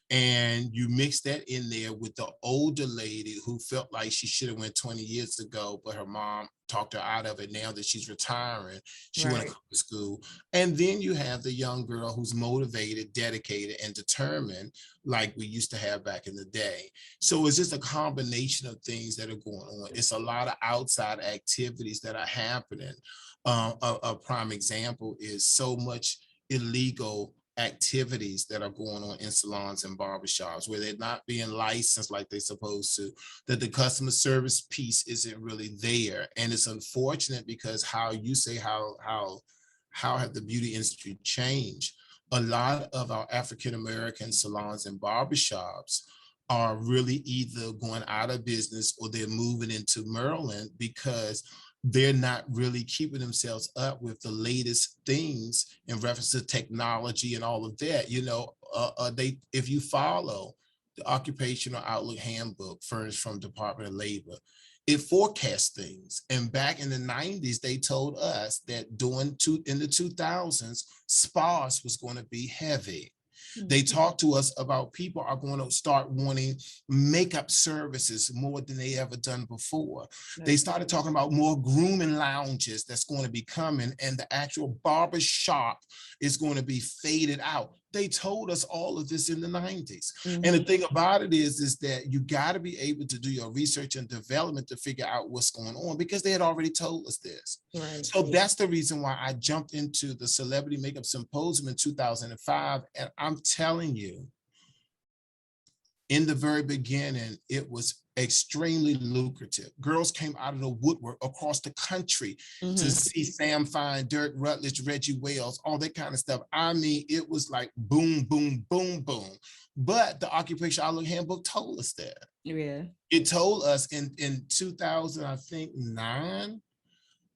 And you mix that in there with the older lady who felt like she should have went 20 years ago, but her mom talked her out of it. Now that she's retiring, she want to come to school. And then you have the young girl who's motivated, dedicated, and determined, like we used to have back in the day. So it's just a combination of things that are going on. It's a lot of outside activities that are happening. A prime example is so much illegal activities that are going on in salons and barbershops where they're not being licensed like they're supposed to, that the customer service piece isn't really there. And it's unfortunate, because how have the beauty industry changed? A lot of our African-American salons and barbershops are really either going out of business or they're moving into Maryland because they're not really keeping themselves up with the latest things in reference to technology and all of that. If you follow the Occupational Outlook Handbook furnished from Department of Labor, it forecasts things. And back in the 90s, they told us that in the 2000s, spas was going to be heavy. They talked to us about people are going to start wanting makeup services more than they ever done before. They started talking about more grooming lounges that's going to be coming, and the actual barber shop is going to be faded out. They told us all of this in the 90s. Mm-hmm. And the thing about it is that you got to be able to do your research and development to figure out what's going on, because they had already told us this. Right. So that's the reason why I jumped into the Celebrity Makeup Symposium in 2005. And I'm telling you, in the very beginning, it was extremely lucrative. Girls came out of the woodwork across the country to see Sam Fine, Dirk Rutledge, Reggie Wells, all that kind of stuff. I mean, it was like boom, boom, boom, boom. But the Occupational Outlook Handbook told us that. Yeah. It told us in 2009,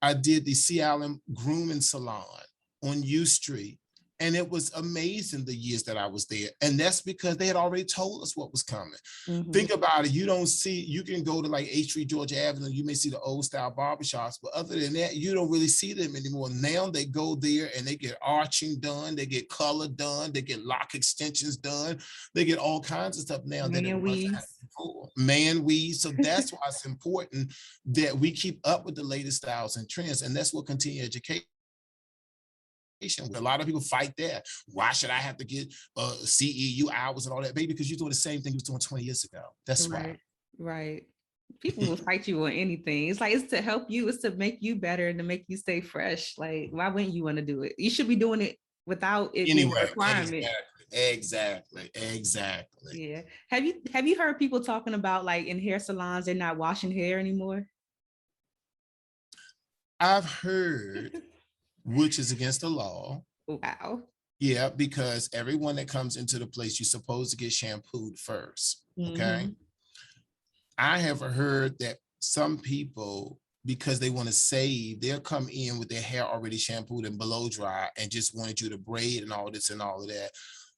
I did the C. Allen Grooming Salon on U Street. And it was amazing the years that I was there. And that's because they had already told us what was coming. Think about it. You can go to like 8th Street, Georgia Avenue. You may see the old style barbershops, but other than that, you don't really see them anymore. Now they go there and they get arching done. They get color done. They get lock extensions done. They get all kinds of stuff now. Man weaves. So that's why it's important that we keep up with the latest styles and trends. And that's what continuing education. A lot of people fight that. Why should I have to get CEU hours and all that? Baby, because you're doing the same thing you was doing 20 years ago. That's why. Right. People will fight you on anything. It's like, it's to help you. It's to make you better and to make you stay fresh. Like, why wouldn't you want to do it? You should be doing it without it being a requirement. Exactly. Yeah. Have you heard people talking about, like, in hair salons, they're not washing hair anymore? I've heard, which is against the law. Wow. Yeah, because everyone that comes into the place, you're supposed to get shampooed first. Okay. I have heard that some people, because they want to save, they'll come in with their hair already shampooed and blow dry and just wanted you to braid and all this and all of that.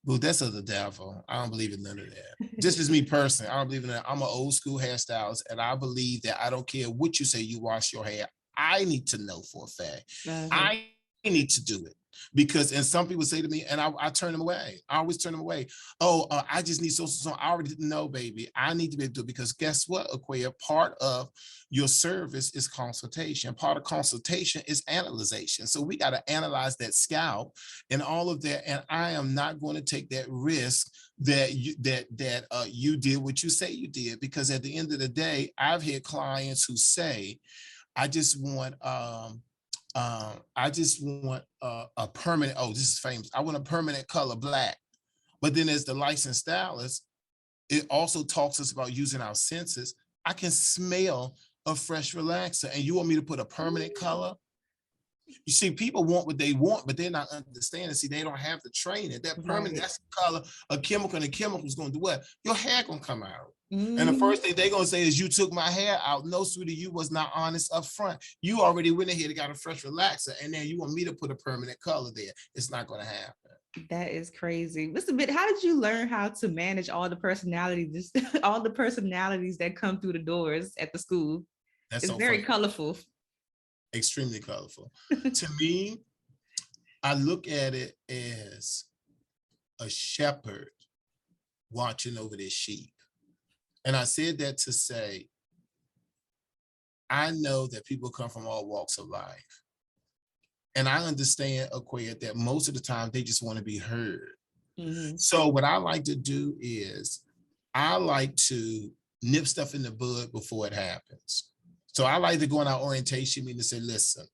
Well, that's of the devil. I don't believe in none of that. This is me personally. I don't believe in that. I'm an old school hairstylist, and I believe that I don't care what you say you wash your hair. I need to know for a fact. I need to do it. Because, and some people say to me, and I turn them away. I always turn them away. I just need so. I already didn't know, baby. I need to be able to do it, because guess what, Aquia? Part of your service is consultation. Part of consultation is analyzation. So we got to analyze that scalp and all of that. And I am not going to take that risk that you did what you say you did, because at the end of the day, I've had clients who say, I just want a permanent, this is famous. I want a permanent color black. But then as the licensed stylist, it also talks us about using our senses. I can smell a fresh relaxer, and you want me to put a permanent color? You see, people want what they want, but they're not understanding. See, they don't have the training. That permanent, that's the color, a chemical, and a chemical is going to do what? Your hair going to come out. And the first thing they're going to say is, you took my hair out. No, sweetie, you was not honest up front. You already went ahead and got a fresh relaxer, and then you want me to put a permanent color there. It's not going to happen. That is crazy. Mr. Bennett, how did you learn how to manage all the personalities, all the personalities that come through the doors at the school? It's so very colorful. Extremely colorful. To me, I look at it as a shepherd watching over their sheep. And I said that to say, I know that people come from all walks of life. And I understand, Aquia, that most of the time they just want to be heard. So what I like to do is I like to nip stuff in the bud before it happens. So I like to go on our orientation meeting and say, listen,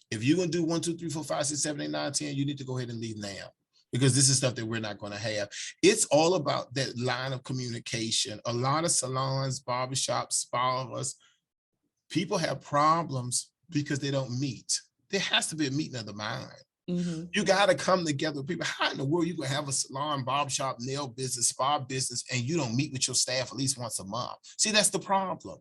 if you're going to do 1, 2, 3, 4, 5, 6, 7, 8, 9, 10, you need to go ahead and leave now, because this is stuff that we're not going to have. It's all about that line of communication. A lot of salons, barbershops, spas, people have problems because they don't meet. There has to be a meeting of the mind. You got to come together with people. How in the world you going to have a salon, barbershop, nail business, spa business, and you don't meet with your staff at least once a month? See, that's the problem.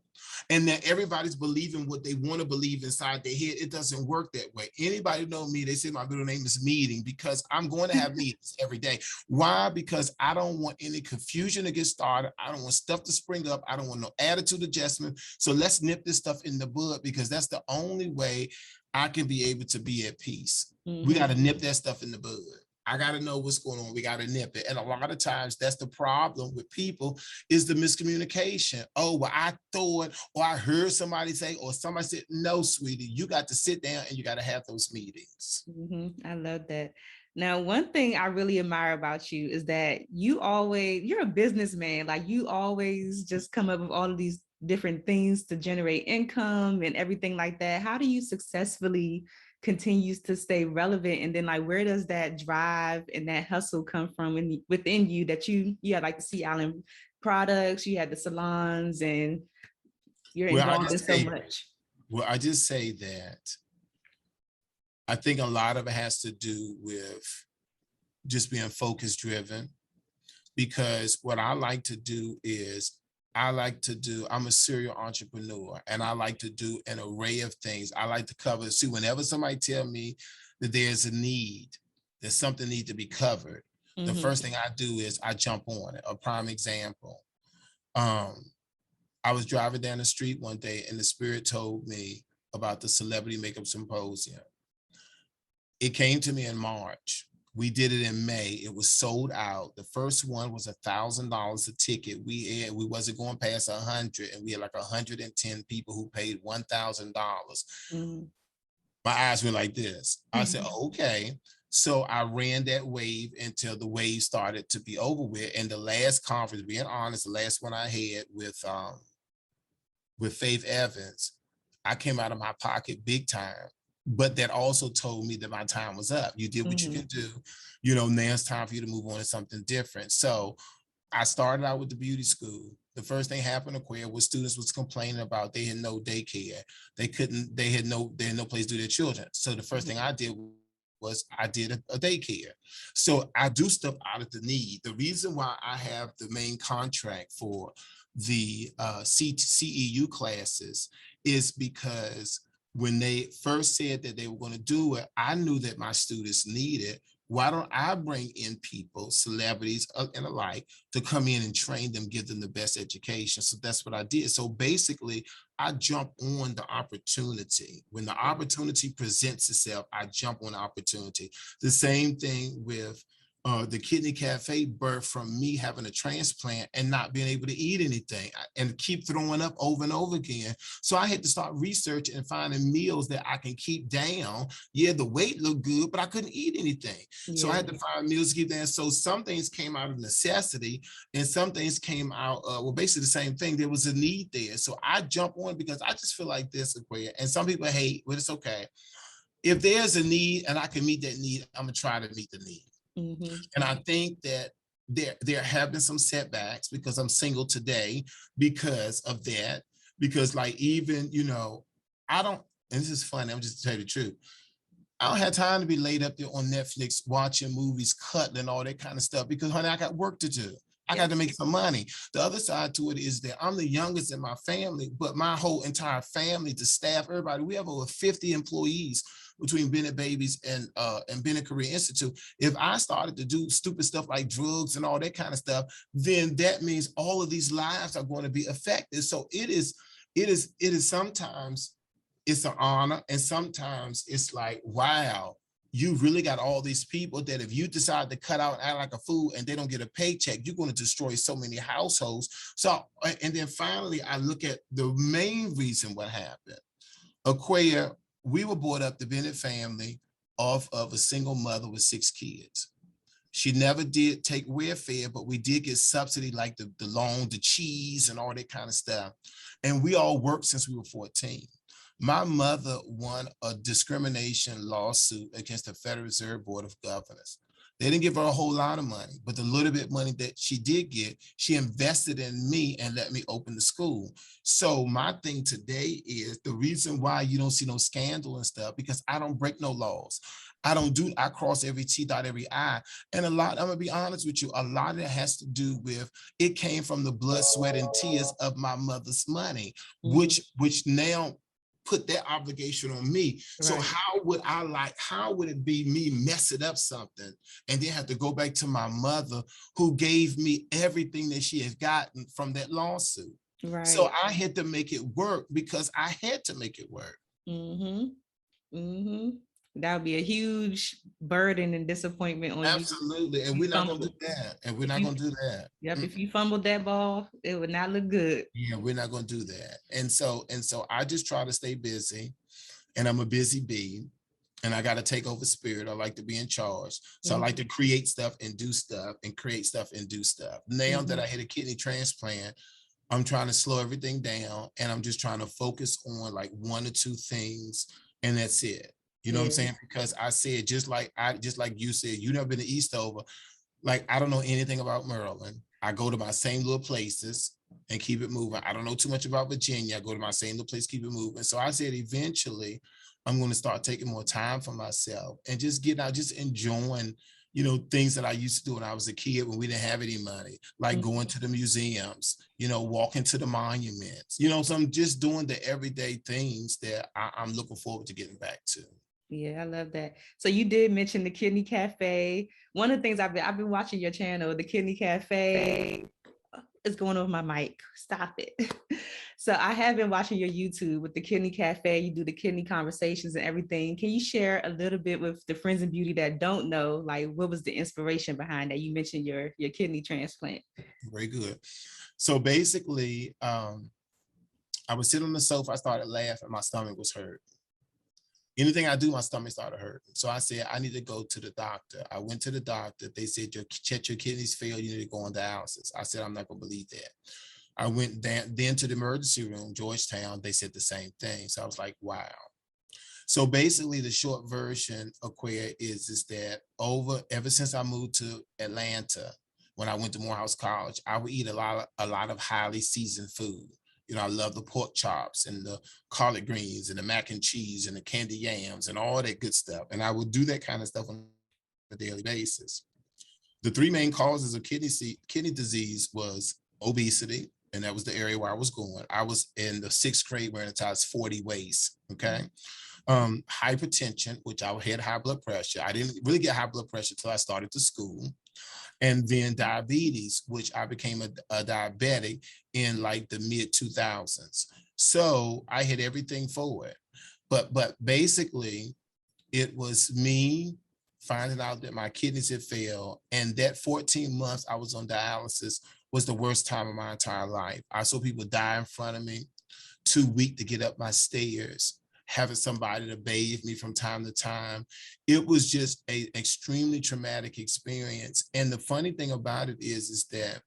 And that everybody's believing what they want to believe inside their head. It doesn't work that way. Anybody know me, they say my middle name is Meeting, because I'm going to have meetings every day. Why? Because I don't want any confusion to get started. I don't want stuff to spring up. I don't want no attitude adjustment. So let's nip this stuff in the bud, because that's the only way I can be able to be at peace. We got to nip that stuff in the bud. I got to know what's going on. We got to nip it. And a lot of times that's the problem with people, is the miscommunication. Oh, well, I thought, or I heard somebody say, or somebody said, no, sweetie, you got to sit down and you got to have those meetings. I love that. Now, one thing I really admire about you is that you're a businessman. Like you always just come up with all of these different things to generate income and everything like that. How do you successfully continues to stay relevant? And then like, where does that drive and that hustle come from within you that you had like the Sea Island products, you had the salons, and you're involved in so much? Well, I just say that I think a lot of it has to do with just being focus driven, because what I like to do is I'm a serial entrepreneur and I like to do an array of things. I like to cover, see, whenever somebody tell me that there's a need, that something needs to be covered, the first thing I do is I jump on it. A prime example, I was driving down the street one day and the spirit told me about the Celebrity Makeup Symposium. It came to me in March. We did it in May. It was sold out. The first one was $1,000 a ticket. We wasn't going past 100, and we had like 110 people who paid $1,000. My eyes were like this. I said, okay. So I ran that wave until the wave started to be over with. And the last conference, being honest, the last one I had with Faith Evans, I came out of my pocket big time. But that also told me that my time was up. You did what you can do. You know, now it's time for you to move on to something different. So I started out with the beauty school. The first thing happened to Queer was students was complaining about they had no daycare. They had no place to do their children. So the first thing I did was I did a daycare. So I do stuff out of the need. The reason why I have the main contract for the CEU classes is because when they first said that they were going to do it, I knew that my students needed. Why don't I bring in people, celebrities and alike, to come in and train them, give them the best education? So that's what I did. So basically, I jump on the opportunity. When the opportunity presents itself, I jump on the opportunity. The same thing with the Kidney Cafe birthed from me having a transplant and not being able to eat anything and keep throwing up over and over again. So I had to start researching and finding meals that I can keep down. Yeah, the weight looked good, but I couldn't eat anything. Yeah. So I had to find meals to keep down. So some things came out of necessity and some things came out, basically the same thing. There was a need there. So I jump on because I just feel like this, and some people hate, but it's okay. If there's a need and I can meet that need, I'm gonna try to meet the need. And I think that there have been some setbacks because I'm single today because of that. Because like even, I don't, and this is funny, I'm just to tell you the truth. I don't have time to be laid up there on Netflix watching movies, cutting and all that kind of stuff because, honey, I got work to do. I got to make some money. The other side to it is that I'm the youngest in my family, but my whole entire family, the staff, everybody, we have over 50 employees between Bennett Babies and Bennett Career Institute. If I started to do stupid stuff like drugs and all that kind of stuff, then that means all of these lives are going to be affected. So it is sometimes it's an honor, and sometimes it's like, wow, you really got all these people that if you decide to cut out and act like a fool and they don't get a paycheck, you're going to destroy so many households. So, and then finally, I look at the main reason what happened. Aquia, we were brought up, the Bennett family, off of a single mother with 6 kids. She never did take welfare, but we did get subsidy like the loan, the cheese and all that kind of stuff. And we all worked since we were 14. My mother won a discrimination lawsuit against the Federal Reserve Board of Governors. They didn't give her a whole lot of money, but the little bit of money that she did get, she invested in me and let me open the school. So my thing today is the reason why you don't see no scandal and stuff, because I don't break no laws. I cross every T, dot every I. And I'm gonna be honest with you, a lot of it has to do with, it came from the blood, sweat, and tears of my mother's money, which now put that obligation on me. Right. So how would it be me messing up something and then have to go back to my mother who gave me everything that she has gotten from that lawsuit? Right. So I had to make it work because I had to make it work. That would be a huge burden and disappointment on you. Absolutely. And we're not going to do that. Yep. If you fumbled that ball, it would not look good. Yeah, we're not going to do that. And so I just try to stay busy, and I'm a busy bee. and I got to take over spirit. I like to be in charge. So I Mm-hmm. like to create stuff and do stuff and create stuff and do stuff. Now that I had a kidney transplant, I'm trying to slow everything down, and I'm just trying to focus on like 1 or 2 things, and that's it. You know what I'm saying? Because I said, just like you said, you never been to Eastover. Like, I don't know anything about Maryland. I go to my same little places and keep it moving. I don't know too much about Virginia. I go to my same little place, keep it moving. So I said, eventually, I'm going to start taking more time for myself and just getting out, just enjoying, you know, things that I used to do when I was a kid when we didn't have any money, like going to the museums, you know, walking to the monuments, you know, so I'm just doing the everyday things that I'm looking forward to getting back to. Yeah, I love that. So you did mention the Kidney Cafe. One of the things I've been watching your channel, the Kidney Cafe. It's going over my mic. Stop it. So I have been watching your YouTube with the Kidney Cafe. You do the kidney conversations and everything. Can you share a little bit with the friends in beauty that don't know, like what was the inspiration behind that? You mentioned your kidney transplant. Very good. So basically, I was sitting on the sofa. I started laughing. My stomach was hurt. Anything I do, my stomach started hurting. So I said, I need to go to the doctor. I went to the doctor. They said, your kidneys failed. You need to go on dialysis. I said, I'm not going to believe that. I went then to the emergency room, Georgetown. They said the same thing. So I was like, wow. So basically, the short version of Queer is that ever since I moved to Atlanta, when I went to Morehouse College, I would eat a lot of highly seasoned food. You know, I love the pork chops and the collard greens and the mac and cheese and the candy yams and all that good stuff. And I would do that kind of stuff on a daily basis. The 3 main causes of kidney disease was obesity, and that was the area where I was going. I was in the 6th grade wearing a size 40 waist, okay? Hypertension, which I had high blood pressure. I didn't really get high blood pressure until I started to school. And then diabetes, which I became a diabetic in like the mid 2000s. So I had everything for it. But basically, it was me finding out that my kidneys had failed. And that 14 months I was on dialysis was the worst time of my entire life. I saw people die in front of me, too weak to get up my stairs, having somebody to bathe me from time to time. It was just an extremely traumatic experience. And the funny thing about it is that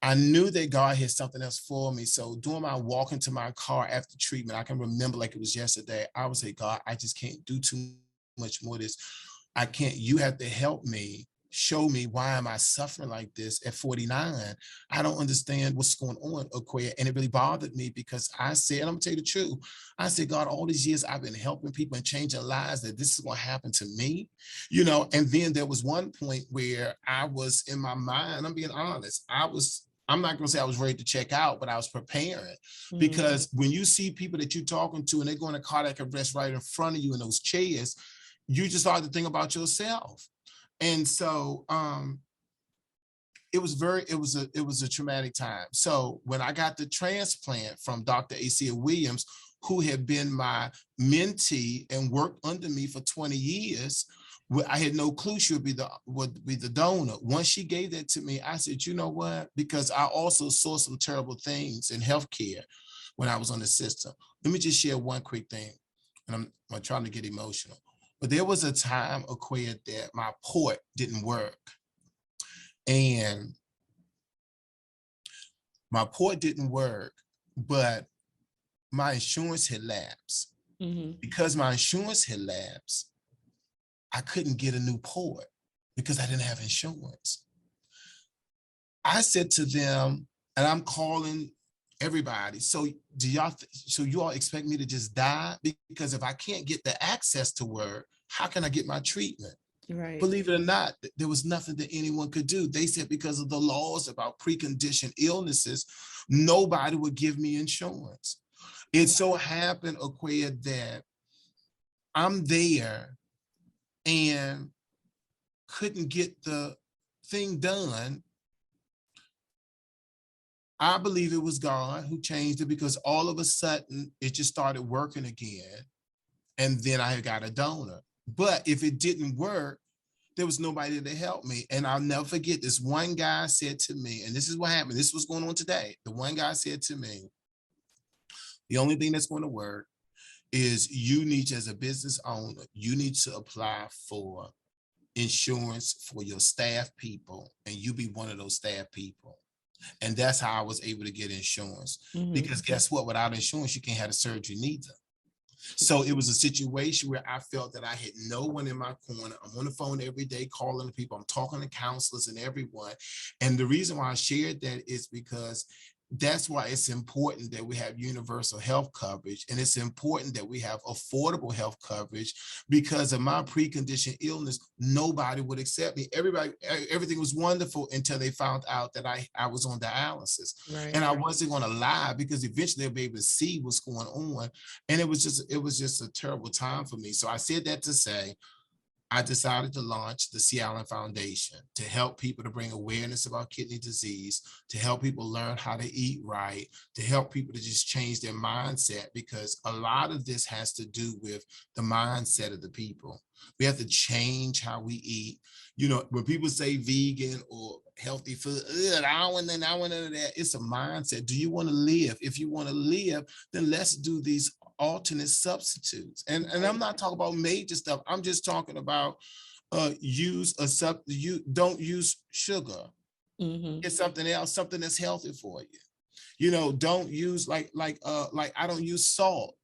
I knew that God had something else for me. So during my walk into my car after treatment, I can remember like it was yesterday, I would say, God, I just can't do too much more of this. I can't, you have to help me. Show me, why am I suffering like this at 49? I don't understand what's going on, Okoye. And it really bothered me because I said, I'm gonna tell you the truth. I said, God, all these years I've been helping people and changing lives, that this is what happened to me, you know? And then there was one point where I was in my mind, I'm being honest, I'm not gonna say I was ready to check out, but I was preparing because when you see people that you're talking to and they're going to cardiac arrest right in front of you in those chairs, you just start to think about yourself. And so it was a traumatic time. So when I got the transplant from Dr. A.C. Williams, who had been my mentee and worked under me for 20 years, I had no clue she would be the donor. Once she gave that to me, I said, you know what? Because I also saw some terrible things in healthcare when I was on the system. Let me just share one quick thing, and I'm trying to get emotional. But there was a time, Okoye, that my port didn't work. And my port didn't work, but my insurance had lapsed. Because my insurance had lapsed, I couldn't get a new port because I didn't have insurance. I said to them, and I'm calling everybody, so you all expect me to just die? Because if I can't get the access to work, how can I get my treatment? Right. Believe it or not, there was nothing that anyone could do. They said because of the laws about preconditioned illnesses, nobody would give me insurance. It so happened, Okoye, that I'm there and couldn't get the thing done. I believe it was God who changed it because all of a sudden it just started working again. And then I got a donor. But if it didn't work, there was nobody to help me. And I'll never forget, this one guy said to me, and this is what happened. This is what's going on today. The one guy said to me, the only thing that's going to work is you need to, as a business owner, you need to apply for insurance for your staff people, and you be one of those staff people. And that's how I was able to get insurance. Because guess what? Without insurance, you can't have the surgery neither. So it was a situation where I felt that I had no one in my corner. I'm on the phone every day calling the people. I'm talking to counselors and everyone. And the reason why I shared that is because that's why it's important that we have universal health coverage, and it's important that we have affordable health coverage. Because of my preconditioned illness, nobody would accept me. Everything was wonderful until they found out that I was on dialysis. Right. And I wasn't going to lie, because eventually they'll be able to see what's going on. And it was just a terrible time for me. So I said that to say, I decided to launch the Sea Island Foundation to help people, to bring awareness about kidney disease, to help people learn how to eat right, to help people to just change their mindset, because a lot of this has to do with the mindset of the people. We have to change how we eat. You know, when people say vegan or healthy food, I don't want none of that. It's a mindset. Do you want to live? If you want to live, then let's do these alternate substitutes. And I'm not talking about major stuff. I'm just talking about don't use sugar. Get something else, something that's healthy for you. You know, don't use like I don't use salt.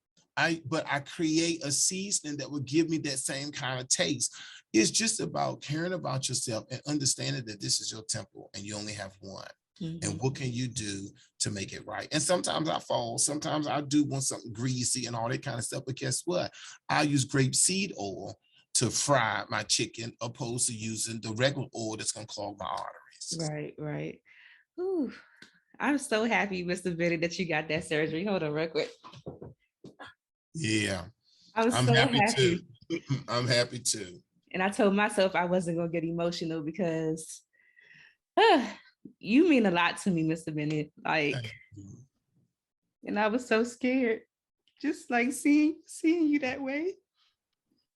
But I create a seasoning that will give me that same kind of taste. It's just about caring about yourself and understanding that this is your temple and you only have one. And what can you do to make it right? And sometimes I fall. Sometimes I do want something greasy and all that kind of stuff. But guess what? I use grapeseed oil to fry my chicken, opposed to using the regular oil that's going to clog my arteries. Right. Ooh, I'm so happy, Mr. Bennett, that you got that surgery. Hold on real quick. Yeah. I'm so happy too. I'm happy too. And I told myself I wasn't going to get emotional, because you mean a lot to me, Mr. Bennett. And I was so scared, just like seeing you that way.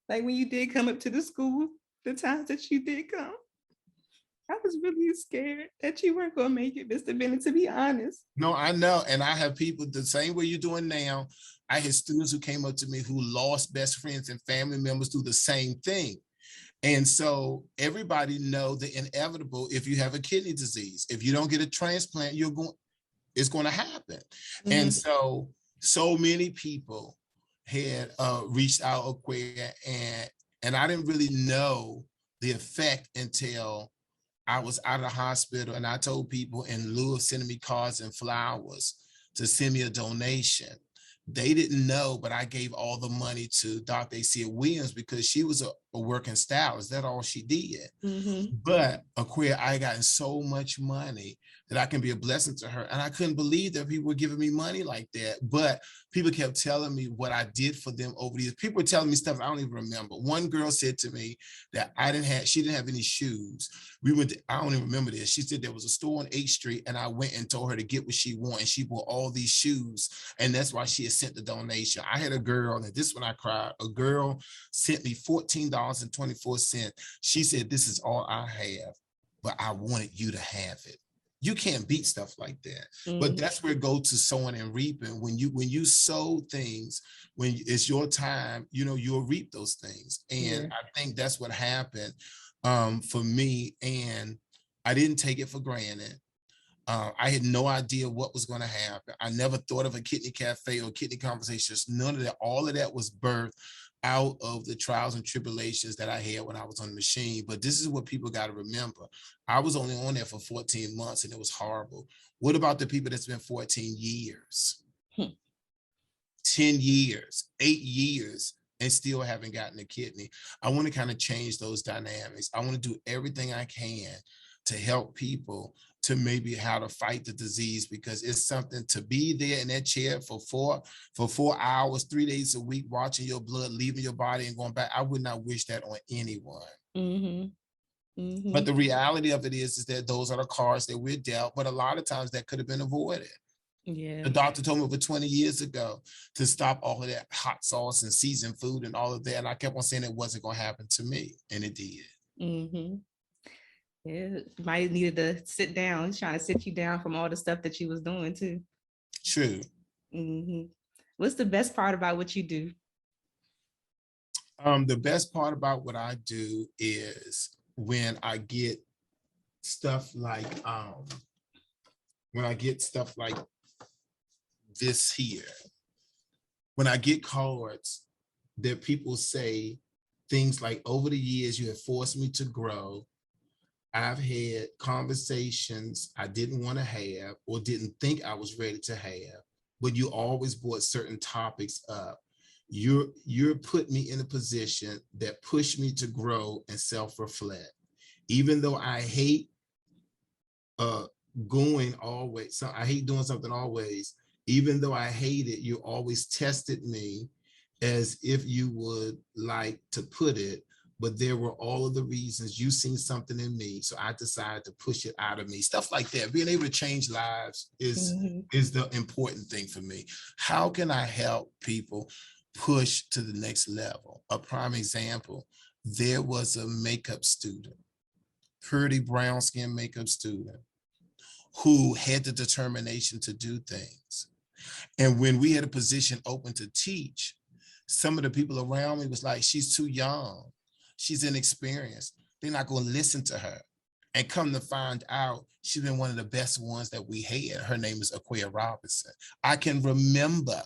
Like when you did come up to the school, the times that you did come, I was really scared that you weren't going to make it, Mr. Bennett, to be honest. No, I know. And I have people the same way you're doing now. I had students who came up to me who lost best friends and family members through the same thing. And so everybody know the inevitable. If you have a kidney disease, if you don't get a transplant, it's going to happen. And so many people had reached out, Aquia, and I didn't really know the effect until I was out of the hospital, and I told people, in lieu of sending me cards and flowers, to send me a donation. They didn't know, but I gave all the money to Dr. A.C. Williams, because she was a working stylist. That's all she did. But Aquia, I gotten so much money that I can be a blessing to her. And I couldn't believe that people were giving me money like that. But people kept telling me what I did for them over the years. People were telling me stuff I don't even remember. One girl said to me that she didn't have any shoes. I don't even remember this. She said there was a store on 8th Street, and I went and told her to get what she wanted. And she bought all these shoes. And that's why she had sent the donation. I had a girl, and this one I cried, a girl sent me $14.24. She said, "This is all I have, but I wanted you to have it." You can't beat stuff like that. But that's where it goes to sowing and reaping. When you sow things, when it's your time, you'll reap those things. And I think that's what happened for me. And I didn't take it for granted. I had no idea what was going to happen. I never thought of a kidney cafe or kidney conversations. None of that. All of that was birthed out of the trials and tribulations that I had when I was on the machine. But this is what people got to remember. I was only on there for 14 months, and it was horrible. What about the people that's been 14 years, 10 years, 8 years, and still haven't gotten a kidney? I want to kind of change those dynamics. I want to do everything I can to help people to maybe how to fight the disease, because it's something to be there in that chair for 4 hours, 3 days a week, watching your blood leaving your body and going back. I would not wish that on anyone. But the reality of it is that those are the cards that we're dealt. But a lot of times that could have been avoided. Yeah. The doctor told me over 20 years ago to stop all of that hot sauce and seasoned food and all of that. And I kept on saying it wasn't going to happen to me. And it did. Yeah, might needed to sit down. He's trying to sit you down from all the stuff that you was doing too. True. What's the best part about what you do? The best part about what I do is when I get stuff like this here, when I get cards that people say things like, over the years, you have forced me to grow. I've had conversations I didn't want to have or didn't think I was ready to have, but you always brought certain topics up. You're put me in a position that pushed me to grow and self-reflect. Even though I hate going always, so I hate doing something always, even though I hate it, you always tested me, as if you would like to put it, but there were all of the reasons. You seen something in me, so I decided to push it out of me. Stuff like that. Being able to change lives is the important thing for me. How can I help people push to the next level? A prime example, there was a makeup student, pretty brown skin makeup student, who had the determination to do things. And when we had a position open to teach, some of the people around me was like, she's too young, she's inexperienced, they're not going to listen to her. And come to find out, she's been one of the best ones that we had. Her name is Aquia Robinson. I can remember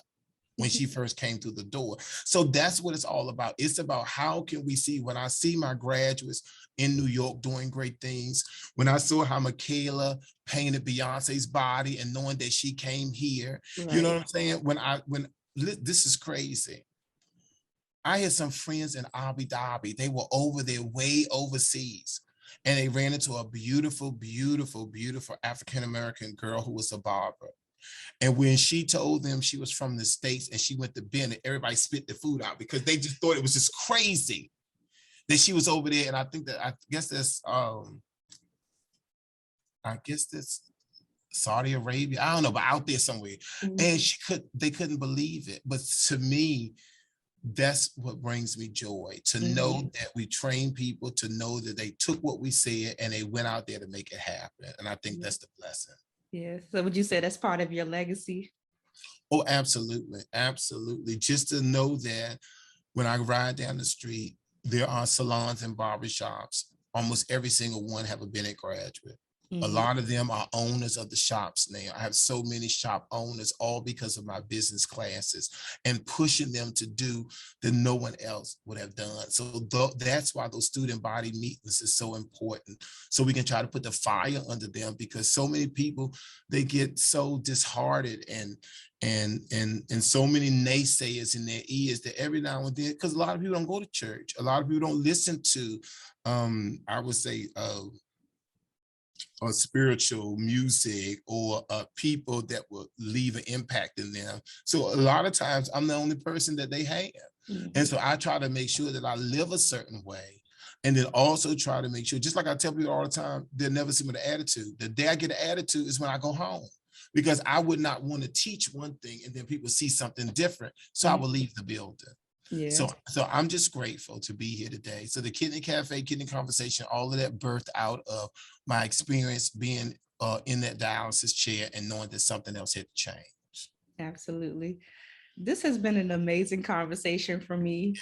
when she first came through the door. So that's what it's all about. It's about how can we see, when I see my graduates in New York doing great things, when I saw how Michaela painted Beyonce's body and knowing that she came here, right. You know what I'm saying? When this is crazy. I had some friends in Abu Dhabi. They were over there, way overseas. And they ran into a beautiful, beautiful, beautiful African-American girl who was a barber. And when she told them she was from the States and she went to Bennett, everybody spit the food out because they just thought it was just crazy that she was over there. And I guess that's Saudi Arabia. I don't know, but out there somewhere. Mm-hmm. And they couldn't believe it. But to me, that's what brings me joy, to know that we train people, to know that they took what we said and they went out there to make it happen. And I think that's the blessing. Yeah. So would you say that's part of your legacy? Oh, absolutely. Absolutely. Just to know that when I ride down the street, there are salons and barbershops. Almost every single one have a Bennett graduate. Mm-hmm. A lot of them are owners of the shops now. I have so many shop owners, all because of my business classes and pushing them to do that no one else would have done. So that's why those student body meetings is so important. So we can try to put the fire under them, because so many people, they get so disheartened and so many naysayers in their ears that every now and then, because a lot of people don't go to church. A lot of people don't listen to, I would say, or spiritual music or people that will leave an impact in them. So a lot of times I'm the only person that they have. Mm-hmm. And so I try to make sure that I live a certain way. And then also try to make sure, just like I tell people all the time, they'll never see me with an attitude. The day I get an attitude is when I go home, because I would not want to teach one thing and then people see something different. So I will leave the building. Yeah. So I'm just grateful to be here today. So the Kidney Cafe, Kidney Conversation, all of that birthed out of my experience being in that dialysis chair and knowing that something else had to change. Absolutely. This has been an amazing conversation for me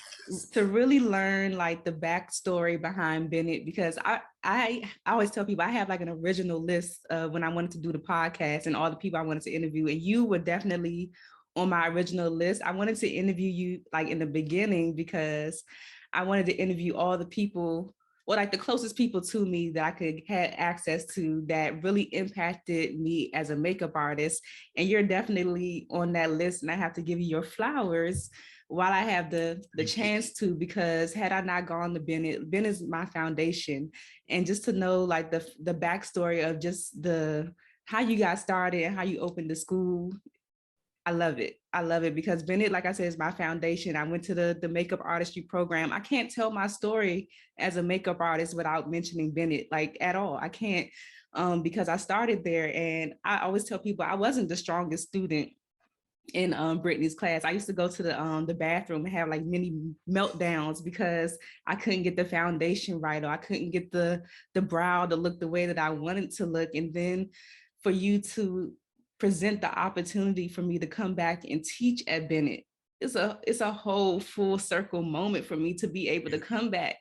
to really learn like the backstory behind Bennett, because I always tell people I have like an original list when I wanted to do the podcast and all the people I wanted to interview, and you were definitely on my original list. I wanted to interview you like in the beginning because I wanted to interview all the people, or like the closest people to me that I could have access to that really impacted me as a makeup artist. And you're definitely on that list, and I have to give you your flowers while I have the chance to, because had I not gone to Bennett is my foundation. And just to know like the backstory of just how you got started and how you opened the school, I love it. I love it because Bennett, like I said, is my foundation. I went to the Makeup Artistry program. I can't tell my story as a makeup artist without mentioning Bennett, like at all. I can't, because I started there, and I always tell people I wasn't the strongest student in Brittany's class. I used to go to the bathroom and have like many meltdowns because I couldn't get the foundation right, or I couldn't get the brow to look the way that I wanted to look. And then for you to present the opportunity for me to come back and teach at Bennett, it's a whole full circle moment for me to be able to come back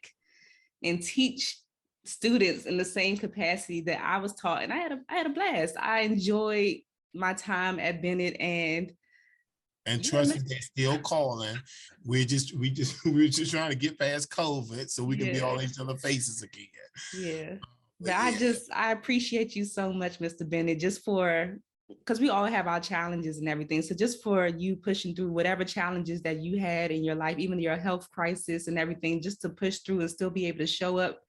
and teach students in the same capacity that I was taught. And I had a blast. I enjoyed my time at Bennett, and trust me, they're still calling. We're just trying to get past COVID so we can be all each other's faces again. Yeah. But I appreciate you so much, Mr. Bennett, just because we all have our challenges and everything. So just for you pushing through whatever challenges that you had in your life, even your health crisis and everything, just to push through and still be able to show up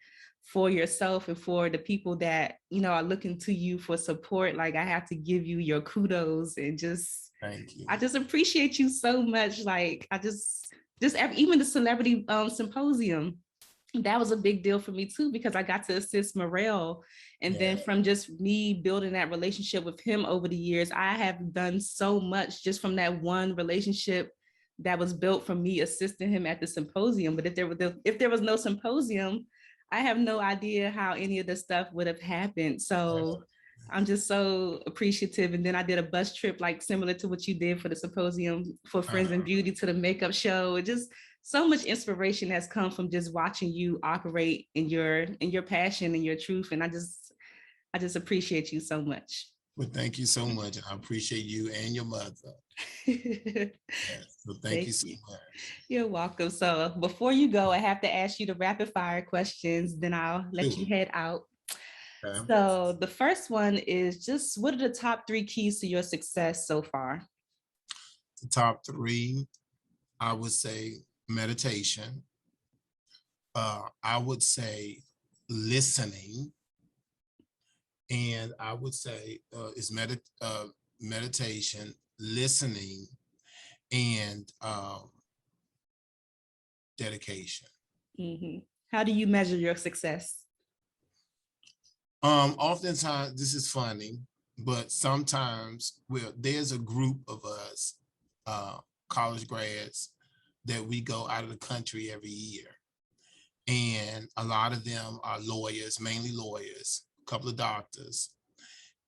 for yourself and for the people that, are looking to you for support. Like, I have to give you your kudos and thank you. I just appreciate you so much. Like, even the celebrity symposium, that was a big deal for me too, because I got to assist Morel. And then from just me building that relationship with him over the years, I have done so much just from that one relationship that was built from me assisting him at the symposium. But if there was no symposium, I have no idea how any of this stuff would have happened. So I'm just so appreciative. And then I did a bus trip, like similar to what you did for the symposium for Friends in Beauty, to the makeup show. It just so much inspiration has come from just watching you operate in your passion and your truth. And I just appreciate you so much. Well, thank you so much. I appreciate you and your mother. So thank you so much. You're welcome. So before you go, I have to ask you the rapid fire questions, then I'll let you head out. Okay. So the first one is just, what are the top 3 keys to your success so far? The top 3, I would say meditation. I would say listening. And I would say is meditation, listening, and dedication. Mm-hmm. How do you measure your success? Oftentimes, this is funny, but sometimes there's a group of us, college grads, that we go out of the country every year. And a lot of them are lawyers, mainly lawyers, a couple of doctors.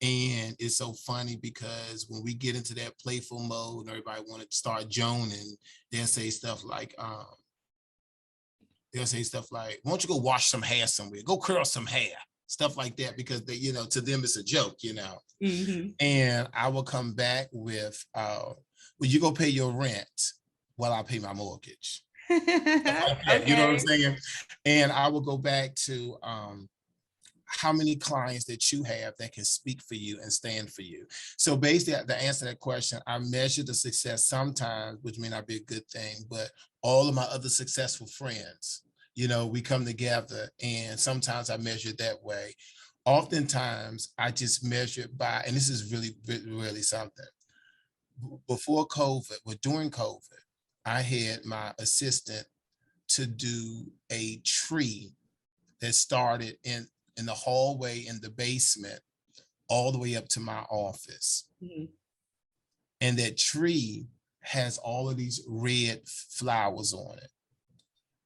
And it's so funny because when we get into that playful mode and everybody want to start joning, they'll say stuff like, why don't you go wash some hair somewhere, go curl some hair, stuff like that, because they, to them it's a joke, Mm-hmm. And I will come back with, well, you go pay your rent while I pay my mortgage. Okay. You know what I'm saying? And I will go back to how many clients that you have that can speak for you and stand for you. So basically, to answer that question, I measure the success sometimes, which may not be a good thing, but all of my other successful friends, we come together, and sometimes I measure it that way. Oftentimes, I just measure it by, and this is really, really something. Before COVID, during COVID, I had my assistant to do a tree that started in the hallway in the basement all the way up to my office. Mm-hmm. And that tree has all of these red flowers on it.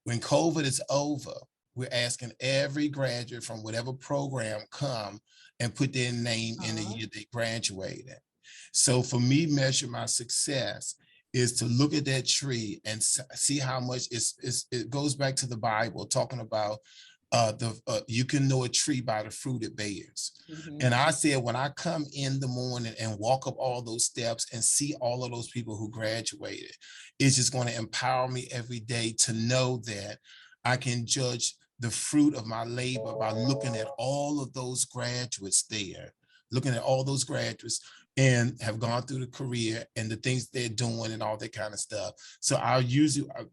When COVID is over, we're asking every graduate from whatever program come and put their name in the year they graduated. So for me, measure my success is to look at that tree and see how much it goes back to the Bible, talking about you can know a tree by the fruit it bears. Mm-hmm. And I said, when I come in the morning and walk up all those steps and see all of those people who graduated, it's just going to empower me every day to know that I can judge the fruit of my labor by looking at all of those graduates there, looking at all those graduates and have gone through the career and the things they're doing and all that kind of stuff. So I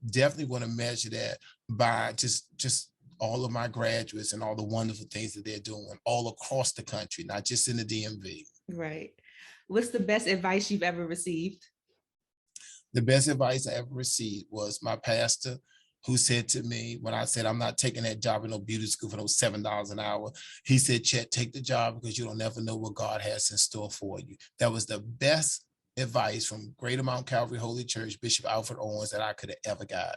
definitely want to measure that by just all of my graduates and all the wonderful things that they're doing all across the country, not just in the DMV. Right. What's the best advice you've ever received? The best advice I ever received was my pastor, who said to me, when I said, I'm not taking that job in no beauty school for those $7 an hour. He said, Chet, take the job because you don't never know what God has in store for you. That was the best advice from Greater Mount Calvary Holy Church, Bishop Alfred Owens, that I could have ever gotten.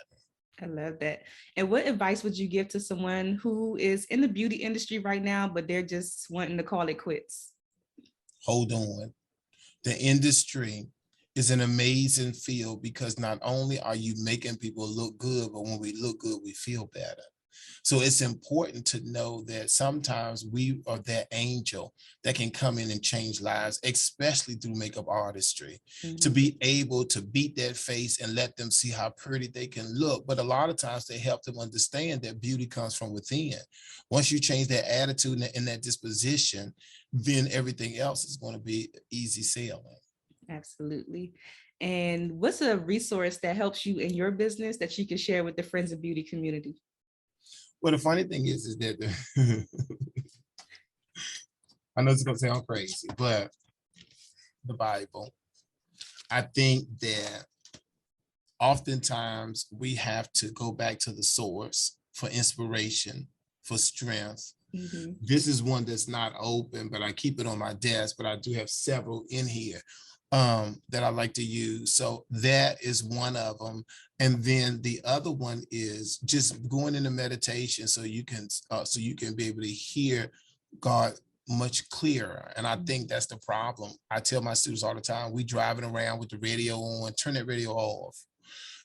I love that. And what advice would you give to someone who is in the beauty industry right now, but they're just wanting to call it quits? Hold on. The industry is an amazing field because not only are you making people look good, but when we look good, we feel better. So it's important to know that sometimes we are that angel that can come in and change lives, especially through makeup artistry, to be able to beat that face and let them see how pretty they can look. But a lot of times they help them understand that beauty comes from within. Once you change that attitude and that disposition, then everything else is going to be easy sailing. Absolutely. And what's a resource that helps you in your business that you can share with the Friends of Beauty community? Well, the funny thing is that I know it's going to sound crazy, but the Bible, I think that oftentimes we have to go back to the source for inspiration, for strength. This is one that's not open, but I keep it on my desk, but I do have several in here that I like to use. So that is one of them. And then the other one is just going into meditation so you can be able to hear God much clearer. And I think that's the problem. I tell my students all the time, we driving around with the radio on, turn that radio off.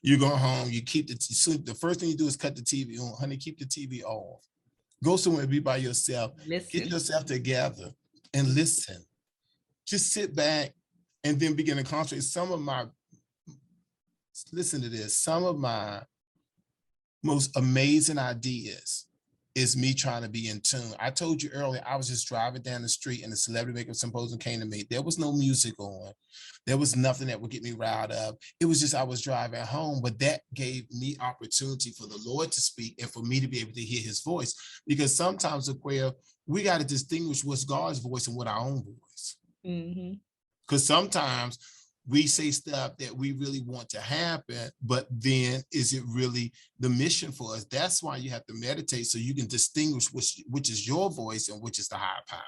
You go home, you keep the first thing you do is cut the TV on. Honey, keep the TV off. Go somewhere, be by yourself. Listen. Get yourself together and listen. Just sit back and then begin to concentrate. Listen to this. Some of my most amazing ideas is me trying to be in tune. I told you earlier, I was just driving down the street and the Celebrity Makeup Symposium came to me. There was no music on. There was nothing that would get me riled up. It was just I was driving home, but that gave me opportunity for the Lord to speak and for me to be able to hear his voice. Because sometimes, Aquia, we got to distinguish what's God's voice and what our own voice. Because sometimes we say stuff that we really want to happen, but then is it really the mission for us? That's why you have to meditate so you can distinguish which is your voice and which is the higher power.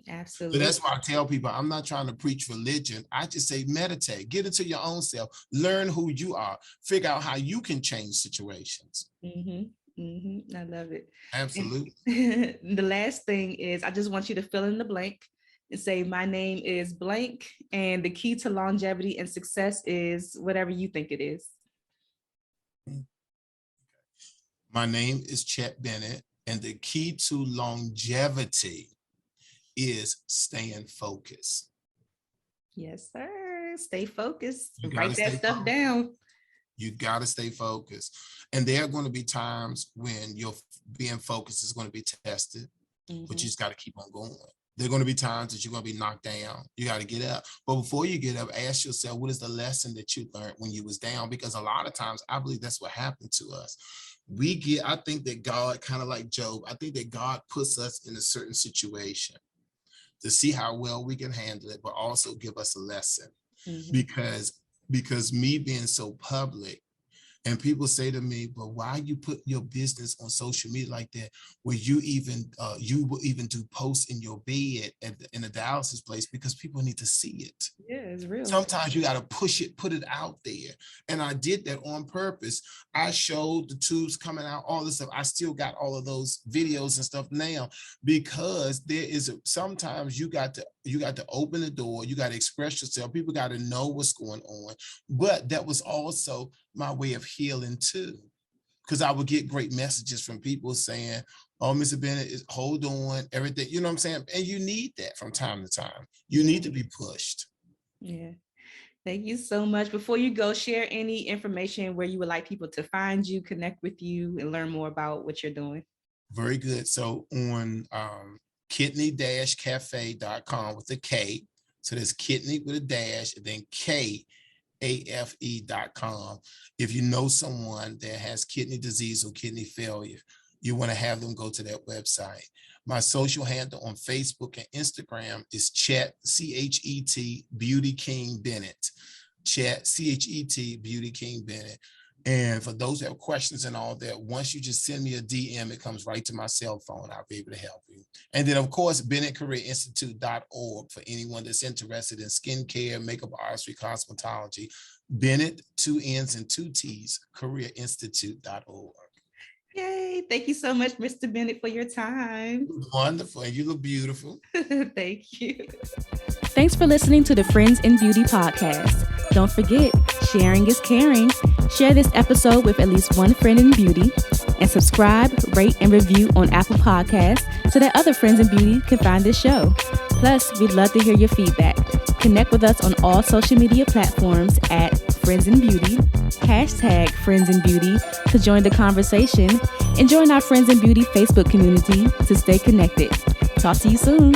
Absolutely. So that's why I tell people, I'm not trying to preach religion. I just say meditate, get into your own self, learn who you are, figure out how you can change situations. I love it. Absolutely. And the last thing is, I just want you to fill in the blank and say, my name is blank, and the key to longevity and success is whatever you think it is. My name is Chet Bennett, and the key to longevity is staying focused. Yes, sir. Stay focused. Write that stuff down. You got to stay focused. And there are going to be times when your being focused is going to be tested, but you just got to keep on going. There are going to be times that you're going to be knocked down. You got to get up. But before you get up, ask yourself, what is the lesson that you learned when you was down? Because a lot of times, I believe that's what happened to us. I think that God, kind of like Job, I think that God puts us in a certain situation to see how well we can handle it, but also give us a lesson. Because me being so public, and people say to me, but why you put your business on social media like that, where you will even do posts in your bed in the dialysis place, because people need to see it. Yeah, it's real. Sometimes you got to push it, put it out there. And I did that on purpose. I showed the tubes coming out, all this stuff. I still got all of those videos and stuff now, because sometimes you got to open the door, you got to express yourself. People got to know what's going on. But that was also my way of healing too, because I would get great messages from people saying, oh, Mr. Bennett, hold on, everything, you know what I'm saying? And you need that from time to time. You need to be pushed. Yeah. Thank you so much. Before you go, share any information where you would like people to find you, connect with you, and learn more about what you're doing. Very good. So on kidney-cafe.com with a K. So there's kidney with a dash and then KAFE.com. If you know someone that has kidney disease or kidney failure, you want to have them go to that website. My social handle on Facebook and Instagram is Chet, CHET, Beauty King Bennett. Chet, CHET, Beauty King Bennett. And for those that have questions and all that, once you just send me a DM, it comes right to my cell phone. I'll be able to help you. And then, of course, Bennett Career Institute.org for anyone that's interested in skincare, makeup artistry, cosmetology. Bennett, 2 N's and 2 T's, careerinstitute.org. Yay. Thank you so much, Mr. Bennett, for your time. Wonderful. And you look beautiful. Thank you. Thanks for listening to the Friends in Beauty podcast. Don't forget, sharing is caring. Share this episode with at least one friend in beauty, and subscribe, rate, and review on Apple Podcasts so that other friends in beauty can find this show. Plus, we'd love to hear your feedback. Connect with us on all social media platforms at Friends in Beauty, #Friends in Beauty to join the conversation, and join our Friends in Beauty Facebook community to stay connected. Talk to you soon.